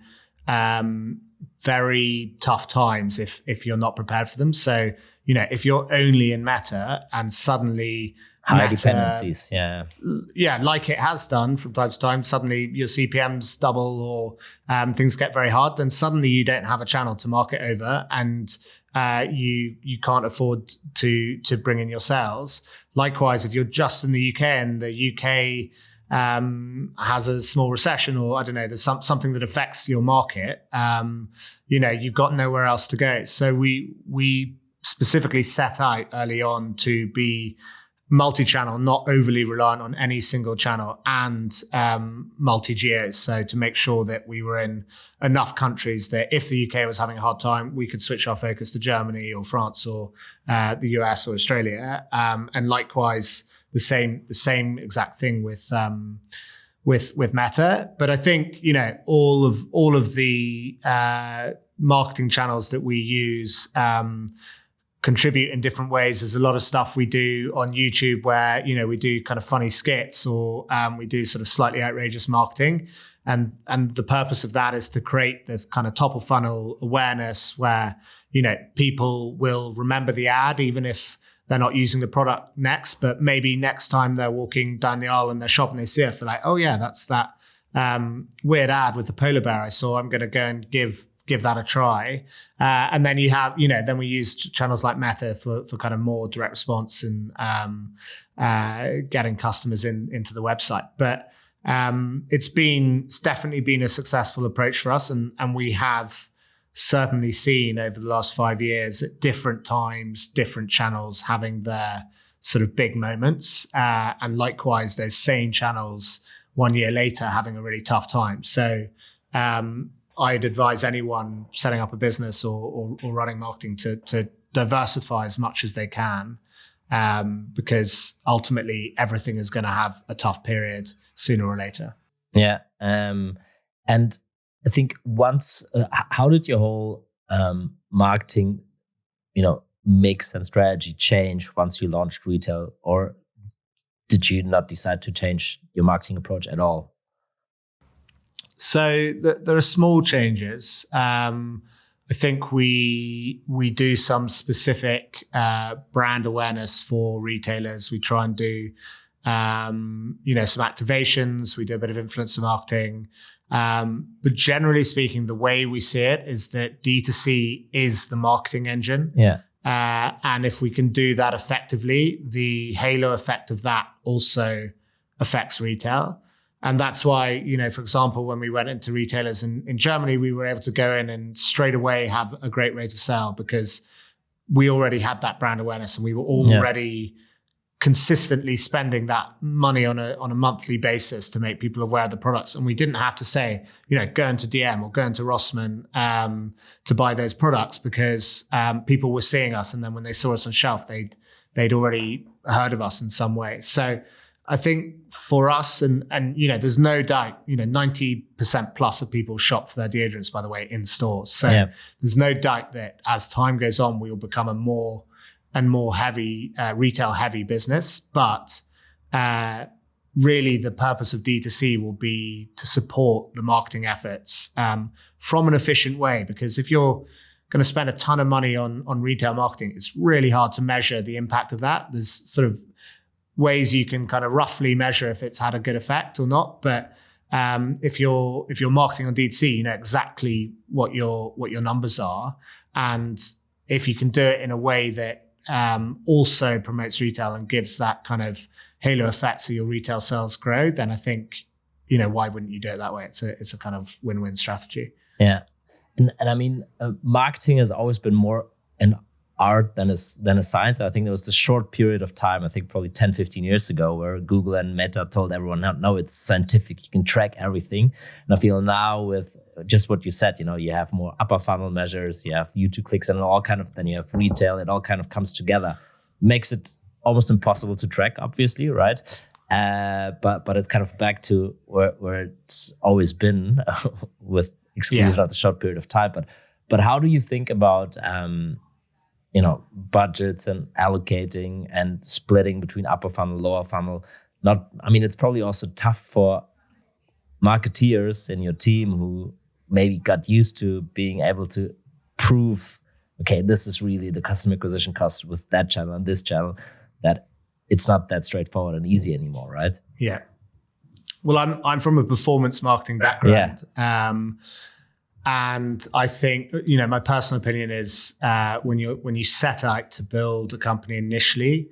very tough times if you're not prepared for them. So, if you're only in Meta and suddenly high dependencies, like it has done from time to time, suddenly your CPMs double or things get very hard, then suddenly you don't have a channel to market over, and you can't afford to bring in your sales. Likewise, if you're just in the UK and the UK has a small recession, or I don't know, there's something that affects your market, you've got nowhere else to go. So we specifically set out early on to be multi-channel, not overly reliant on any single channel, and multi-geos. So to make sure that we were in enough countries that if the UK was having a hard time, we could switch our focus to Germany or France or the US or Australia. And likewise, the same exact thing with Meta. But I think all of the marketing channels that we use contribute in different ways. There's a lot of stuff we do on YouTube where we do kind of funny skits, or we do sort of slightly outrageous marketing, and the purpose of that is to create this kind of top of funnel awareness where people will remember the ad even if they're not using the product next, but maybe next time they're walking down the aisle in their shop and they see us, they're like, oh yeah, that's that weird ad with the polar bear I saw. I'm going to go and give that a try. And then you have, then we use channels like Meta for kind of more direct response and getting customers into the website. But it's definitely been a successful approach for us. And we have certainly seen over the last 5 years at different times, different channels having their sort of big moments. And likewise, those same channels 1 year later having a really tough time. So I'd advise anyone setting up a business or running marketing to diversify as much as they can, because ultimately everything is going to have a tough period sooner or later. Yeah. And I think once, how did your whole marketing, mix and strategy change once you launched retail, or did you not decide to change your marketing approach at all? So there are small changes. I think we do some specific brand awareness for retailers. We try and do some activations. We do a bit of influencer marketing. But generally speaking, the way we see it is that D2C is the marketing engine. Yeah. And if we can do that effectively, the halo effect of that also affects retail. And that's why, for example, when we went into retailers in Germany, we were able to go in and straight away have a great rate of sale because we already had that brand awareness and we were already consistently spending that money on a monthly basis to make people aware of the products. And we didn't have to say, go into DM or go into Rossmann to buy those products, because people were seeing us. And then when they saw us on shelf, they'd already heard of us in some way. So I think for us, and there's no doubt, 90% plus of people shop for their deodorants, by the way, in stores. So there's no doubt that as time goes on, we will become a more and more heavy, retail heavy business. But really the purpose of D2C will be to support the marketing efforts from an efficient way. Because if you're going to spend a ton of money on retail marketing, it's really hard to measure the impact of that. There's sort of ways you can kind of roughly measure if it's had a good effect or not. But if you're marketing on D2C, you know exactly what your numbers are. And if you can do it in a way that also promotes retail and gives that kind of halo effect so your retail sales grow, then I think, why wouldn't you do it that way? It's a kind of win-win strategy. Yeah. And I mean, marketing has always been more an art than a science. I think there was this short period of time, I think probably 10, 15 years ago, where Google and Meta told everyone, no, it's scientific. You can track everything. And I feel now with just what you said, you have more upper funnel measures, you have YouTube clicks and then you have retail, it all kind of comes together. Makes it almost impossible to track, obviously, right? But it's kind of back to where it's always been with exclusion of the short period of time. But how do you think about budgets and allocating and splitting between upper funnel, lower funnel? It's probably also tough for marketeers in your team who maybe got used to being able to prove, okay, this is really the customer acquisition cost with that channel and this channel, that it's not that straightforward and easy anymore, right? Yeah. Well, I'm from a performance marketing background. And I think, my personal opinion is when you set out to build a company initially,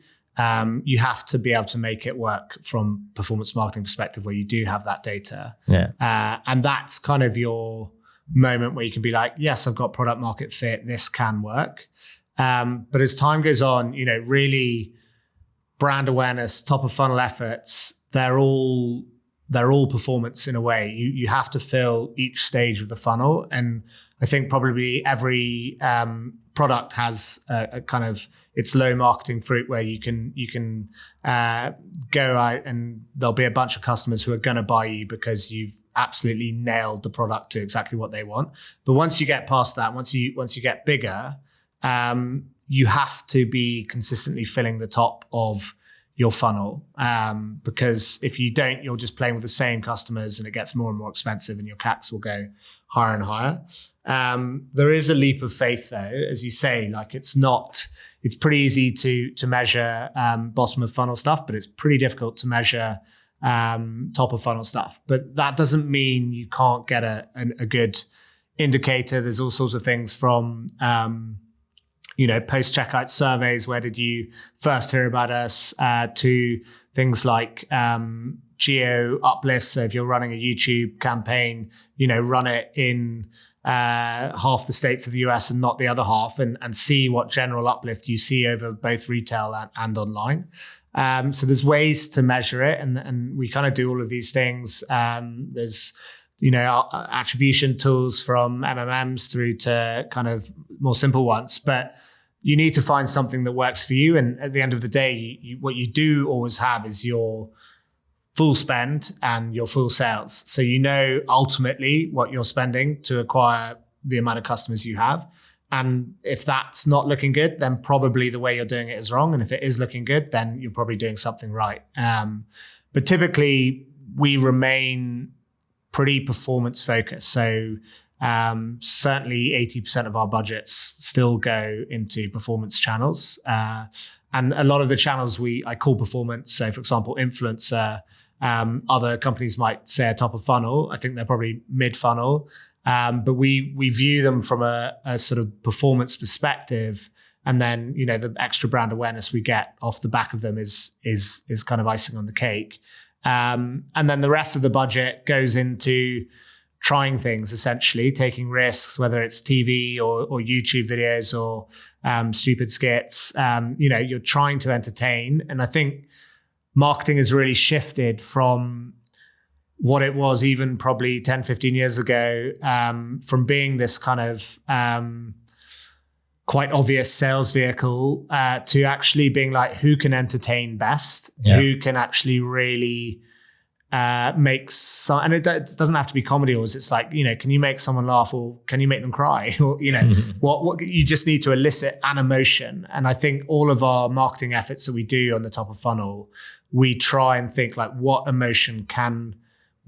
you have to be able to make it work from performance marketing perspective where you do have that data. And that's kind of your moment where you can be like, yes, I've got product market fit. This can work. But as time goes on, really brand awareness, top of funnel efforts, they're all performance in a way. You have to fill each stage of the funnel. And I think probably every product has a kind of its low marketing fruit where you can go out and there'll be a bunch of customers who are going to buy you because you've absolutely nailed the product to exactly what they want. But once you get past that, once you get bigger, you have to be consistently filling the top of your funnel, because if you don't, you're just playing with the same customers and it gets more and more expensive and your CACs will go higher and higher. There is a leap of faith though, as you say, like it's pretty easy to measure bottom of funnel stuff, but it's pretty difficult to measure top of funnel stuff. But that doesn't mean you can't get a good indicator. There's all sorts of things from post-checkout surveys, where did you first hear about us, to things like geo uplifts. So if you're running a YouTube campaign, run it in half the states of the US and not the other half, and see what general uplift you see over both retail and online. So there's ways to measure it, and we kind of do all of these things. There's attribution tools from MMMs through to kind of more simple ones, but you need to find something that works for you. And at the end of the day, what you do always have is your full spend and your full sales. So ultimately what you're spending to acquire the amount of customers you have. And if that's not looking good, then probably the way you're doing it is wrong. And if it is looking good, then you're probably doing something right. But typically we remain pretty performance focused. So certainly 80% of our budgets still go into performance channels. And a lot of the channels I call performance. So for example, influencer, other companies might say a top of funnel. I think they're probably mid funnel. But we view them from a sort of performance perspective. And then, the extra brand awareness we get off the back of them is kind of icing on the cake. And then the rest of the budget goes into trying things, essentially taking risks, whether it's TV or YouTube videos or stupid skits. You're trying to entertain. And I think marketing has really shifted from what it was even probably 10, 15 years ago, from being this kind of quite obvious sales vehicle to actually being like, who can entertain best, who can actually really makes some, and it doesn't have to be comedy, or it's like, can you make someone laugh, or can you make them cry, or what you just need to elicit an emotion. And I think all of our marketing efforts that we do on the top of funnel, we try and think like, what emotion can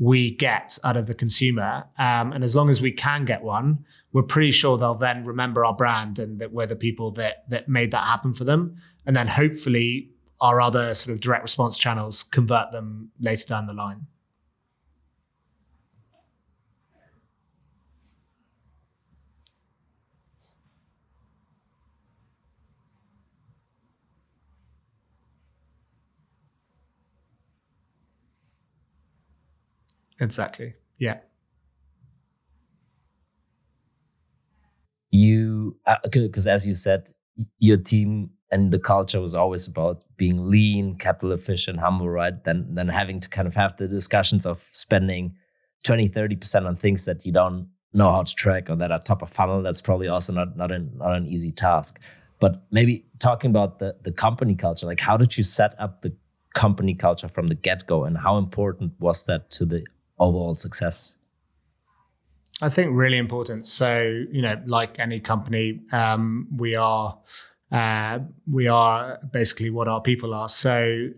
we get out of the consumer, and as long as we can get one, we're pretty sure they'll then remember our brand and that we're the people that made that happen for them. And then hopefully our other sort of direct response channels convert them later down the line. Exactly. Yeah. Because as you said, your team and the culture was always about being lean, capital efficient, humble, right? Then having to kind of have the discussions of spending 20, 30% on things that you don't know how to track or that are top of funnel. That's probably also not an easy task. But maybe talking about the company culture, like how did you set up the company culture from the get-go, and how important was that to the overall success? I think really important. So, like any company, we are basically what our people are. So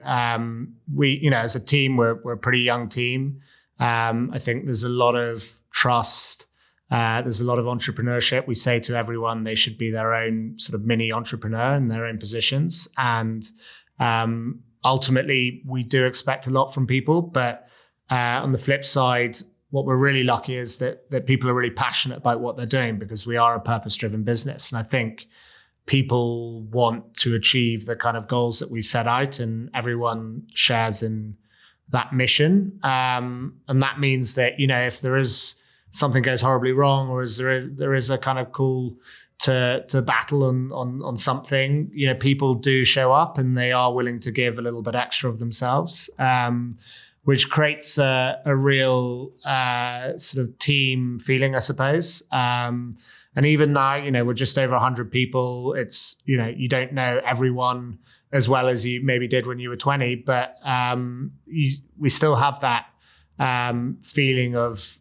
we, as a team, we're a pretty young team. I think there's a lot of trust. There's a lot of entrepreneurship. We say to everyone they should be their own sort of mini entrepreneur in their own positions. And ultimately, we do expect a lot from people. But on the flip side, what we're really lucky is that people are really passionate about what they're doing, because we are a purpose-driven business. And I think people want to achieve the kind of goals that we set out, and everyone shares in that mission. And that means that, if there is something goes horribly wrong, or there is a kind of call to battle on something, people do show up and they are willing to give a little bit extra of themselves, which creates a real sort of team feeling, I suppose. And even now, we're just over 100 people. It's, you don't know everyone as well as you maybe did when you were 20, but we still have that feeling of,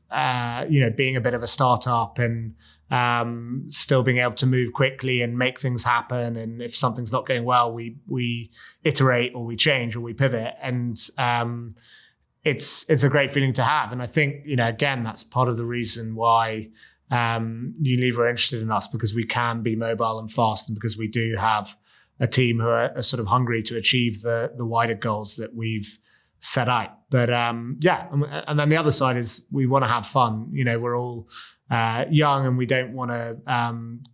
being a bit of a startup, and still being able to move quickly and make things happen. And if something's not going well, we iterate, or we change, or we pivot. And it's a great feeling to have. And I think, again, that's part of the reason why Unilever are interested in us, because we can be mobile and fast, and because we do have a team who are sort of hungry to achieve the wider goals that we've set out. But and then the other side is we want to have fun. We're all young, and we don't want to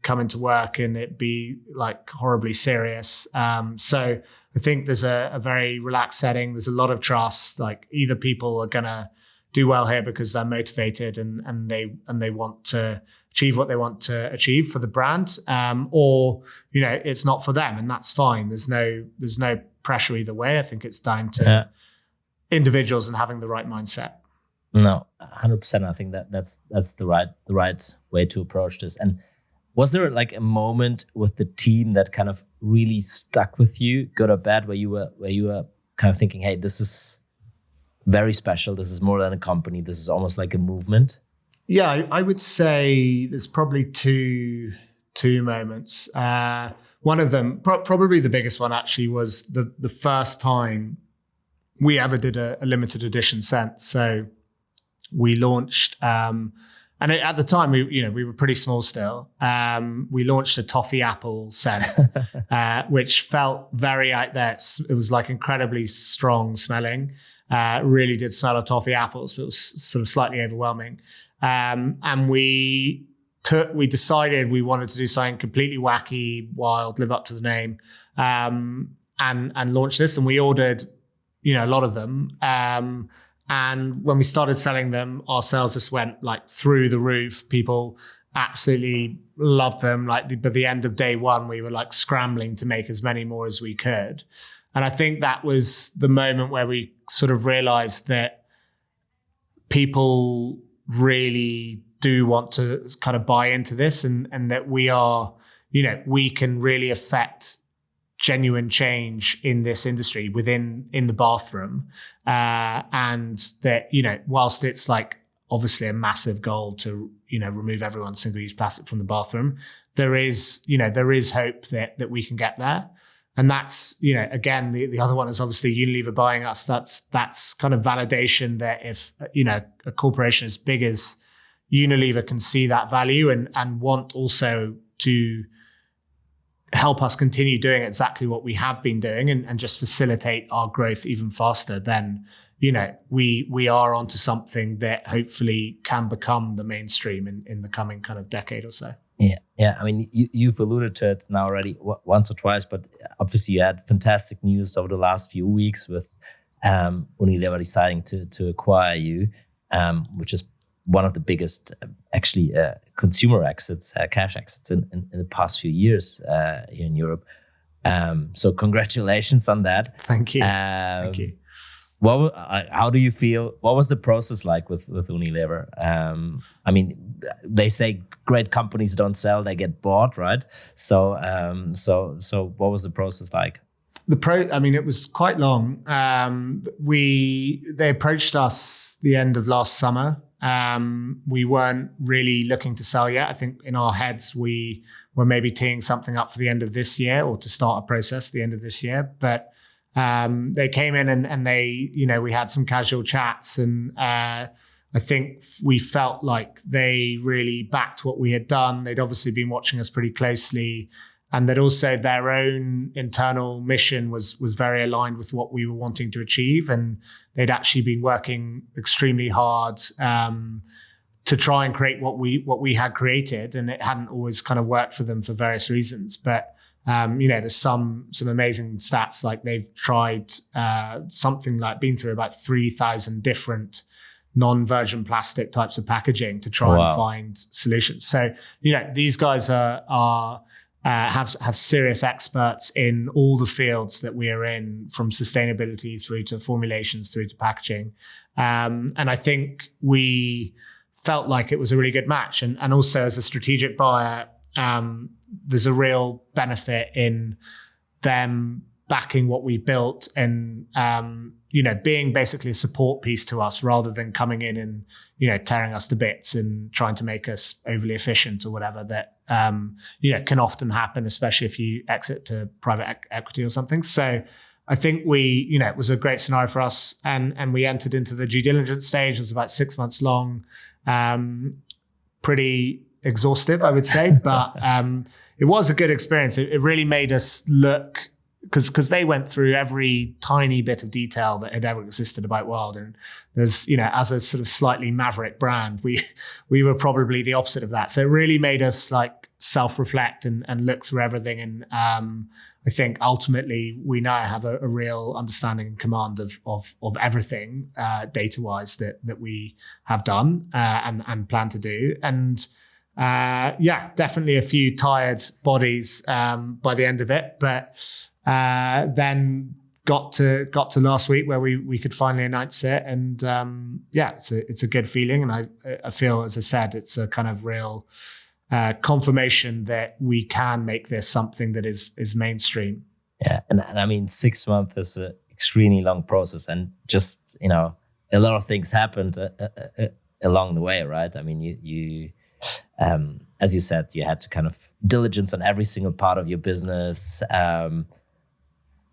come into work and it be like horribly serious. So I think there's a very relaxed setting. There's a lot of trust. Like, either people are gonna do well here because they're motivated and they want to achieve what they want to achieve for the brand, or it's not for them, and that's fine. There's no pressure either way. I think it's down to individuals and having the right mindset. No, 100%. I think that's the right way to approach this. And was there like a moment with the team that kind of really stuck with you, good or bad, where you were kind of thinking, hey, this is very special. This is more than a company. This is almost like a movement. Yeah, I would say there's probably two moments. One of them, probably the biggest one, actually, was the first time we ever did a limited edition scent. So we launched, and at the time we were pretty small still. We launched a toffee apple scent, which felt very out there. It was like incredibly strong smelling. Really did smell of toffee apples, but it was sort of slightly overwhelming. And we decided we wanted to do something completely wacky, wild, live up to the name, and launch this. And we ordered, a lot of them. And when we started selling them, our sales just went like through the roof. People absolutely loved them. Like, by the end of day one, we were like scrambling to make as many more as we could. And I think that was the moment where we sort of realized that people really do want to kind of buy into this, and that we are, we can really affect genuine change in this industry in the bathroom. And that, whilst it's like obviously a massive goal to, remove everyone's single-use plastic from the bathroom, there is hope that we can get there. And that's, again, the other one is obviously Unilever buying us. That's kind of validation that if, a corporation as big as Unilever can see that value and want also to help us continue doing exactly what we have been doing and just facilitate our growth even faster, then, we are onto something that hopefully can become the mainstream in the coming kind of decade or so. Yeah. I mean, you've alluded to it now already once or twice, but obviously you had fantastic news over the last few weeks with Unilever deciding to acquire you, which is one of the biggest, consumer exits, cash exits in the past few years here in Europe. So congratulations on that. Thank you. Thank you. How do you feel? What was the process like with Unilever? I mean, they say great companies don't sell; they get bought, right? So what was the process like? It was quite long. They approached us the end of last summer. We weren't really looking to sell yet. I think in our heads we were maybe teeing something up for the end of this year, or to start a process at the end of this year, but. They came in and they, we had some casual chats, and I think we felt like they really backed what we had done. They'd obviously been watching us pretty closely, and that also their own internal mission was very aligned with what we were wanting to achieve. And they'd actually been working extremely hard to try and create what we had created, and it hadn't always kind of worked for them for various reasons. But there's some amazing stats, like they've tried been through about 3,000 different non-virgin plastic types of packaging to try and find solutions. So, these guys have serious experts in all the fields that we are in, from sustainability through to formulations through to packaging. And I think we felt like it was a really good match. And also, as a strategic buyer, there's a real benefit in them backing what we built and, being basically a support piece to us, rather than coming in and, tearing us to bits and trying to make us overly efficient or whatever that, can often happen, especially if you exit to private equity or something. So I think it was a great scenario for us, and we entered into the due diligence stage. It was about 6 months long, pretty exhaustive, I would say, but it was a good experience. It really made us look, because they went through every tiny bit of detail that had ever existed about Wild. And there's, as a sort of slightly maverick brand, we were probably the opposite of that. So it really made us like self-reflect and look through everything. And I think ultimately we now have a real understanding and command of everything data-wise that we have done and plan to do. And definitely a few tired bodies by the end of it, but then got to last week where we could finally announce it, and it's a good feeling. And I feel, as I said, it's a kind of real confirmation that we can make this something that is mainstream. Yeah, and I mean, 6 months is an extremely long process, and just a lot of things happened along the way, right? I mean, you as you said, you had to kind of diligence on every single part of your business.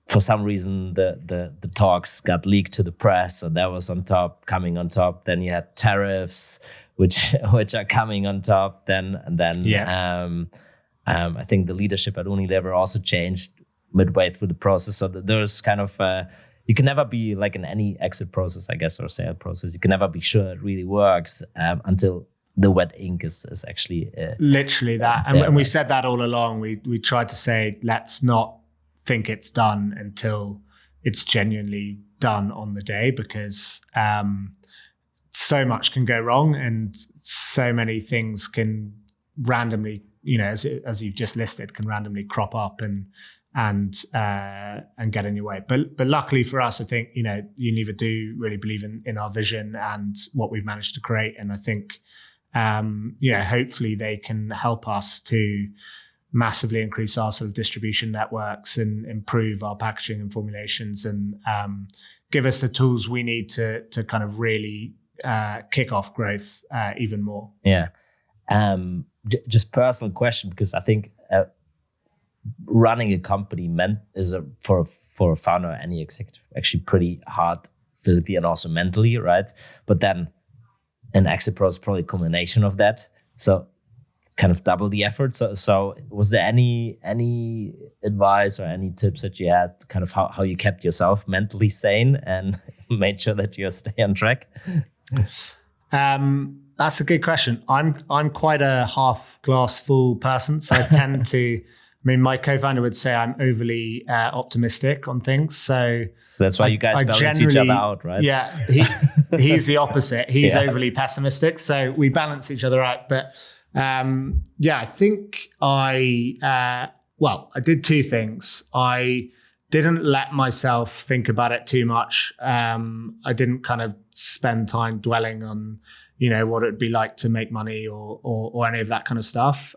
For some reason, the talks got leaked to the press, so that was coming on top. Then you had tariffs, which are coming on top. I think the leadership at Unilever also changed midway through the process. So there's kind of you can never be, like in any exit process, I guess, or sale process, you can never be sure it really works until the wet ink is actually literally that. And we said that all along. We tried to say, let's not think it's done until it's genuinely done on the day, because so much can go wrong, and so many things can randomly, as you've just listed, can randomly crop up and get in your way. But luckily for us, I think Unilever do really believe in our vision and what we've managed to create, and I think hopefully they can help us to massively increase our sort of distribution networks and improve our packaging and formulations, and give us the tools we need to kind of really kick off growth even more. Yeah. Just personal question, because I think running a company for a founder or any executive actually pretty hard physically and also mentally, right? But then an exit process is probably a combination of that. So kind of double the effort. So was there any advice or any tips that you had, kind of how you kept yourself mentally sane and made sure that you stay on track? That's a good question. I'm quite a half glass full person, so I tend to. I mean, my co-founder would say I'm overly optimistic on things. So that's why you guys balance each other out, right? Yeah, he's the opposite. He's overly pessimistic, so we balance each other out. But I think I did two things. I didn't let myself think about it too much. I didn't kind of spend time dwelling on, what it'd be like to make money or any of that kind of stuff.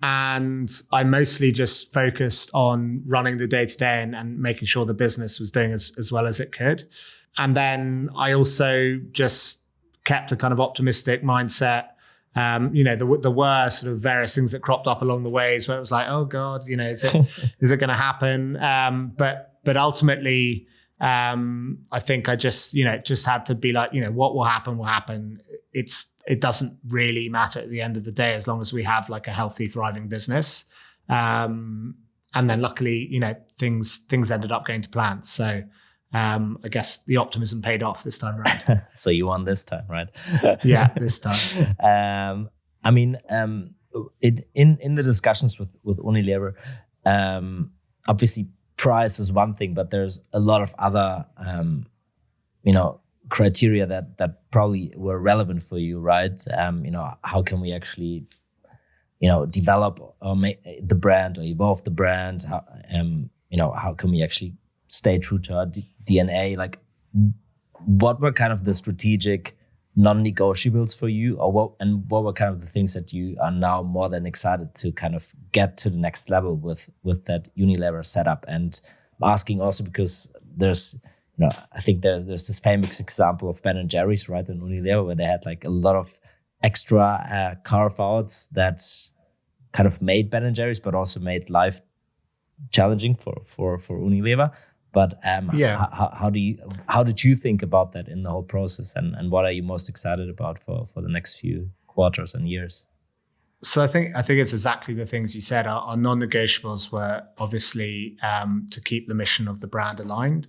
And I mostly just focused on running the day-to-day and making sure the business was doing as well as it could. And then I also just kept a kind of optimistic mindset. There were sort of various things that cropped up along the ways where it was like, oh God, is it going to happen? But ultimately, I think I just had to be like, what will happen will happen. It doesn't really matter at the end of the day, as long as we have like a healthy, thriving business. And then luckily, things ended up going to plan. So I guess the optimism paid off this time around. So you won this time, right? Yeah, this time. In the discussions with Unilever, obviously price is one thing, but there's a lot of other criteria that probably were relevant for you, right? How can we actually develop or make the brand or evolve the brand? How can we actually stay true to our DNA? Like, what were kind of the strategic non-negotiables for you, or what were kind of the things that you are now more than excited to kind of get to the next level with that Unilever setup? And I'm asking also because there's, I think there's this famous example of Ben and Jerry's, right, in Unilever, where they had like a lot of extra carve-outs that kind of made Ben and Jerry's, but also made life challenging for Unilever. But how did you think about that in the whole process, and what are you most excited about for the next few quarters and years? So I think it's exactly the things you said. Our non-negotiables were obviously to keep the mission of the brand aligned.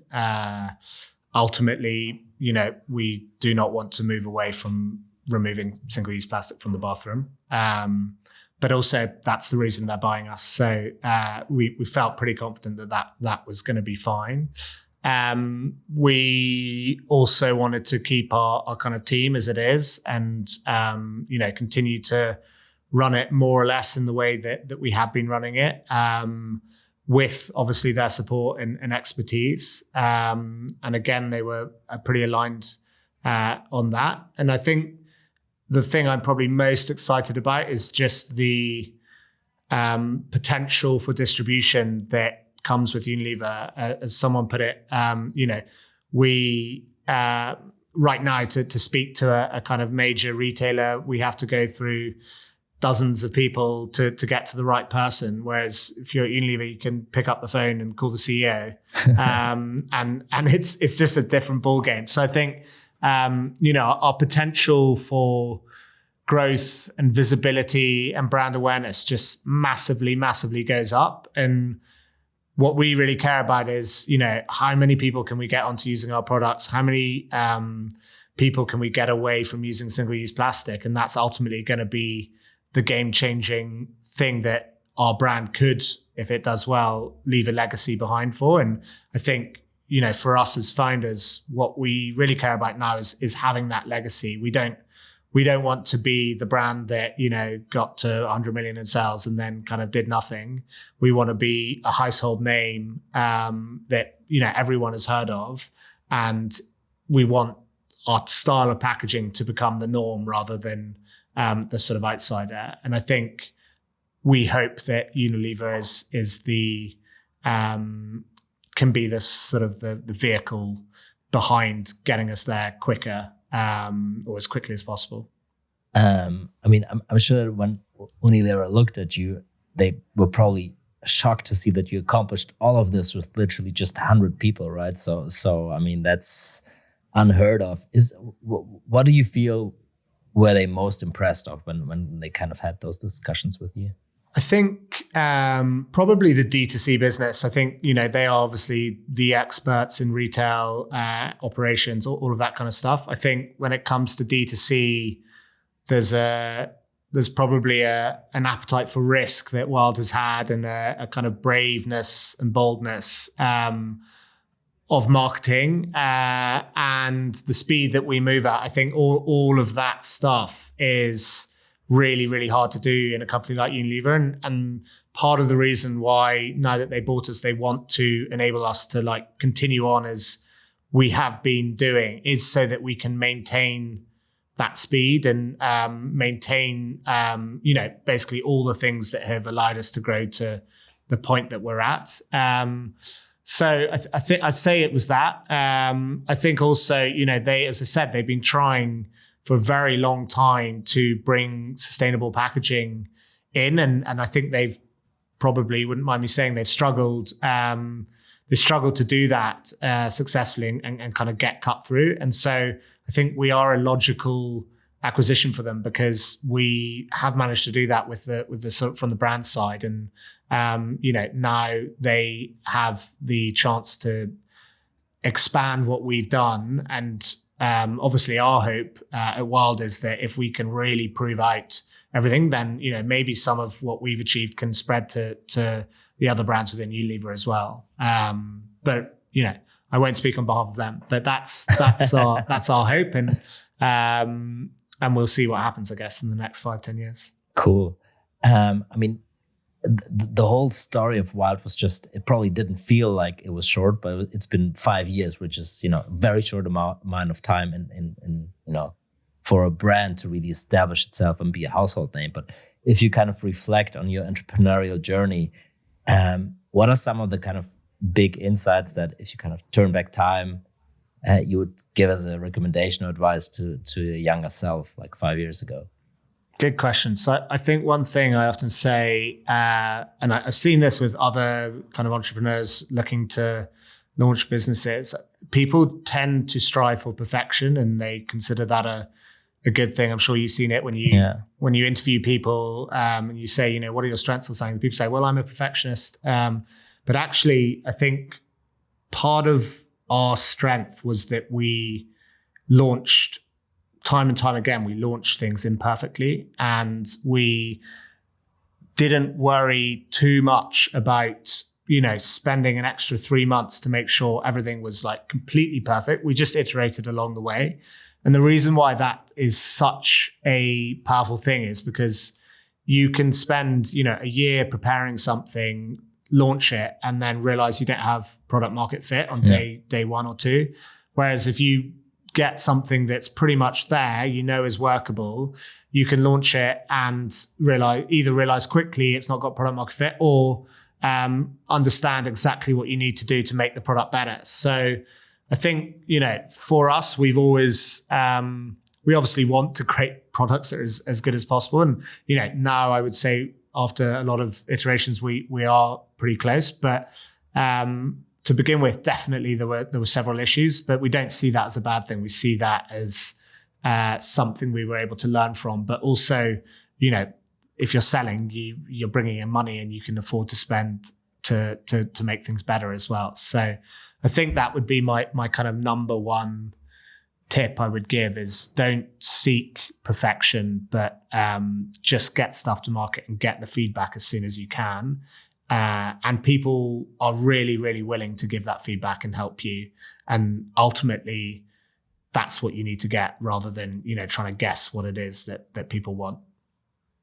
Ultimately, we do not want to move away from removing single-use plastic from the bathroom. But also that's the reason they're buying us. So we felt pretty confident that was going to be fine. We also wanted to keep our kind of team as it is, and continue to run it more or less in the way that we have been running it, with obviously their support and expertise. And again, they were pretty aligned on that. And I think the thing I'm probably most excited about is just the potential for distribution that comes with Unilever. As someone put it, we right now to speak to a kind of major retailer, we have to go through dozens of people to get to the right person. Whereas if you're at Unilever, you can pick up the phone and call the CEO, and it's just a different ball game. So I think our potential for growth and visibility and brand awareness just massively goes up. And what we really care about is, how many people can we get onto using our products? How many people can we get away from using single-use plastic? And that's ultimately going to be the game-changing thing that our brand could, if it does well, leave a legacy behind for. And I think, for us as founders, what we really care about now is having that legacy. We don't want to be the brand that, got to 100 million in sales and then kind of did nothing. We want to be a household name that, everyone has heard of. And we want our style of packaging to become the norm rather than the sort of outsider. And I think we hope that Unilever is the can be this sort of the vehicle behind getting us there quicker, or as quickly as possible. I'm sure when Unilever looked at you, they were probably shocked to see that you accomplished all of this with literally just 100 people, right? So that's unheard of. What do you feel were they most impressed of when they kind of had those discussions with you? I think probably the D2C business. I think, they are obviously the experts in retail operations, all of that kind of stuff. I think when it comes to D2C, there's probably an appetite for risk that Wild has had, and a kind of braveness and boldness of marketing and the speed that we move at. I think all of that stuff is really, really hard to do in a company like Unilever. And part of the reason why now that they bought us, they want to enable us to continue on as we have been doing, is so that we can maintain that speed and maintain, basically all the things that have allowed us to grow to the point that we're at. So I think I'd say it was that. I think also, they, as I said, they've been trying for a very long time to bring sustainable packaging in. And I think they've probably, wouldn't mind me saying, they've struggled. They struggled to do that successfully and kind of get cut through. And so I think we are a logical acquisition for them, because we have managed to do that with the sort from the brand side. And now they have the chance to expand what we've done. And obviously our hope at Wild is that if we can really prove out everything, then, maybe some of what we've achieved can spread to the other brands within Unilever as well. But, I won't speak on behalf of them, but that's our hope. And we'll see what happens, I guess, in the next 5-10 years. Cool. The whole story of Wild was it probably didn't feel like it was short, but it's been 5 years, which is, a very short amount of time in for a brand to really establish itself and be a household name. But if you kind of reflect on your entrepreneurial journey, what are some of the kind of big insights that if you kind of turn back time, you would give as a recommendation or advice to your younger self like 5 years ago? Good question. So I think one thing I often say, and I've seen this with other kind of entrepreneurs looking to launch businesses, people tend to strive for perfection and they consider that a good thing. I'm sure you've seen it when you interview people and you say, what are your strengths or something? People say, well, I'm a perfectionist. But actually, I think part of our strength was that we launched time and time again, we launched things imperfectly and we didn't worry too much about, spending an extra 3 months to make sure everything was like completely perfect. We just iterated along the way. And the reason why that is such a powerful thing is because you can spend, a year preparing something, launch it, and then realize you don't have product market fit on day 1 or 2. Whereas if you get something that's pretty much there, is workable, you can launch it and realize quickly it's not got product market fit, or understand exactly what you need to do to make the product better. So I think, for us, we've always, we obviously want to create products that are as good as possible. And, now I would say after a lot of iterations, we are pretty close, but, to begin with, definitely there were several issues, but we don't see that as a bad thing. We see that as something we were able to learn from. But also, if you're selling, you're bringing in money and you can afford to spend to make things better as well. So I think that would be my kind of number one tip I would give is don't seek perfection, but just get stuff to market and get the feedback as soon as you can. And people are really, really willing to give that feedback and help you. And ultimately, that's what you need to get rather than, trying to guess what it is that people want.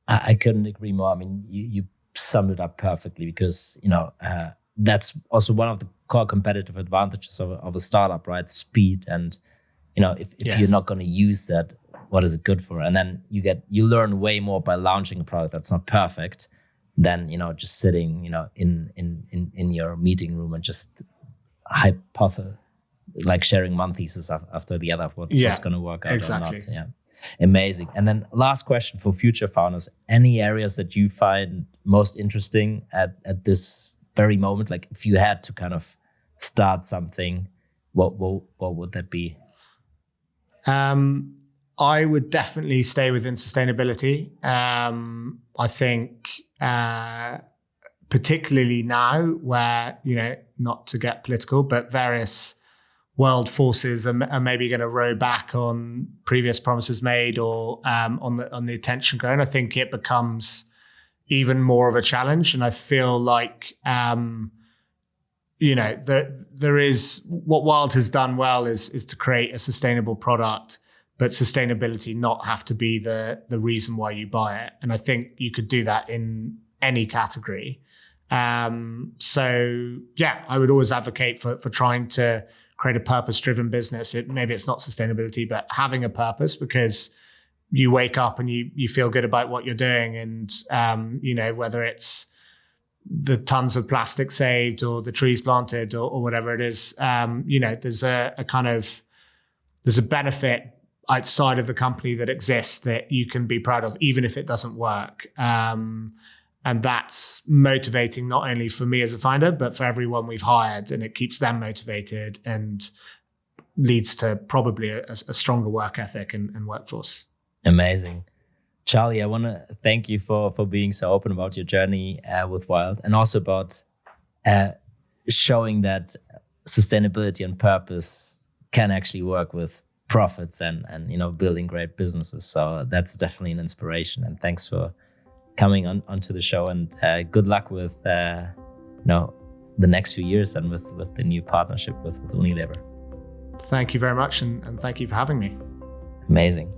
I couldn't agree more. I mean, you summed it up perfectly because, that's also one of the core competitive advantages of a startup, right? Speed. And, if you're not going to use that, what is it good for? And then you learn way more by launching a product that's not perfect than just sitting in your meeting room and just like sharing one thesis after the other what's going to work out exactly. or not. Yeah, amazing. And then last question for future founders: any areas that you find most interesting at this very moment? Like if you had to kind of start something, what would that be? I would definitely stay within sustainability. I think, particularly now where, not to get political, but various world forces are maybe going to row back on previous promises made or on the attention grown. I think it becomes even more of a challenge. And I feel like, there is what Wild has done well is to create a sustainable product, but sustainability not have to be the reason why you buy it. And I think you could do that in any category. So yeah, I would always advocate for trying to create a purpose-driven business. Maybe it's not sustainability, but having a purpose, because you wake up and you feel good about what you're doing. And, whether it's the tons of plastic saved or the trees planted or whatever it is, there's there's a benefit outside of the company that exists that you can be proud of, even if it doesn't work. And that's motivating not only for me as a founder, but for everyone we've hired, and it keeps them motivated and leads to probably a stronger work ethic and workforce. Amazing. Charlie, I want to thank you for being so open about your journey with Wild, and also about showing that sustainability and purpose can actually work with profits and building great businesses. So that's definitely an inspiration. And thanks for coming onto the show, and good luck with the next few years and with the new partnership with Unilever. Thank you very much, and thank you for having me. Amazing.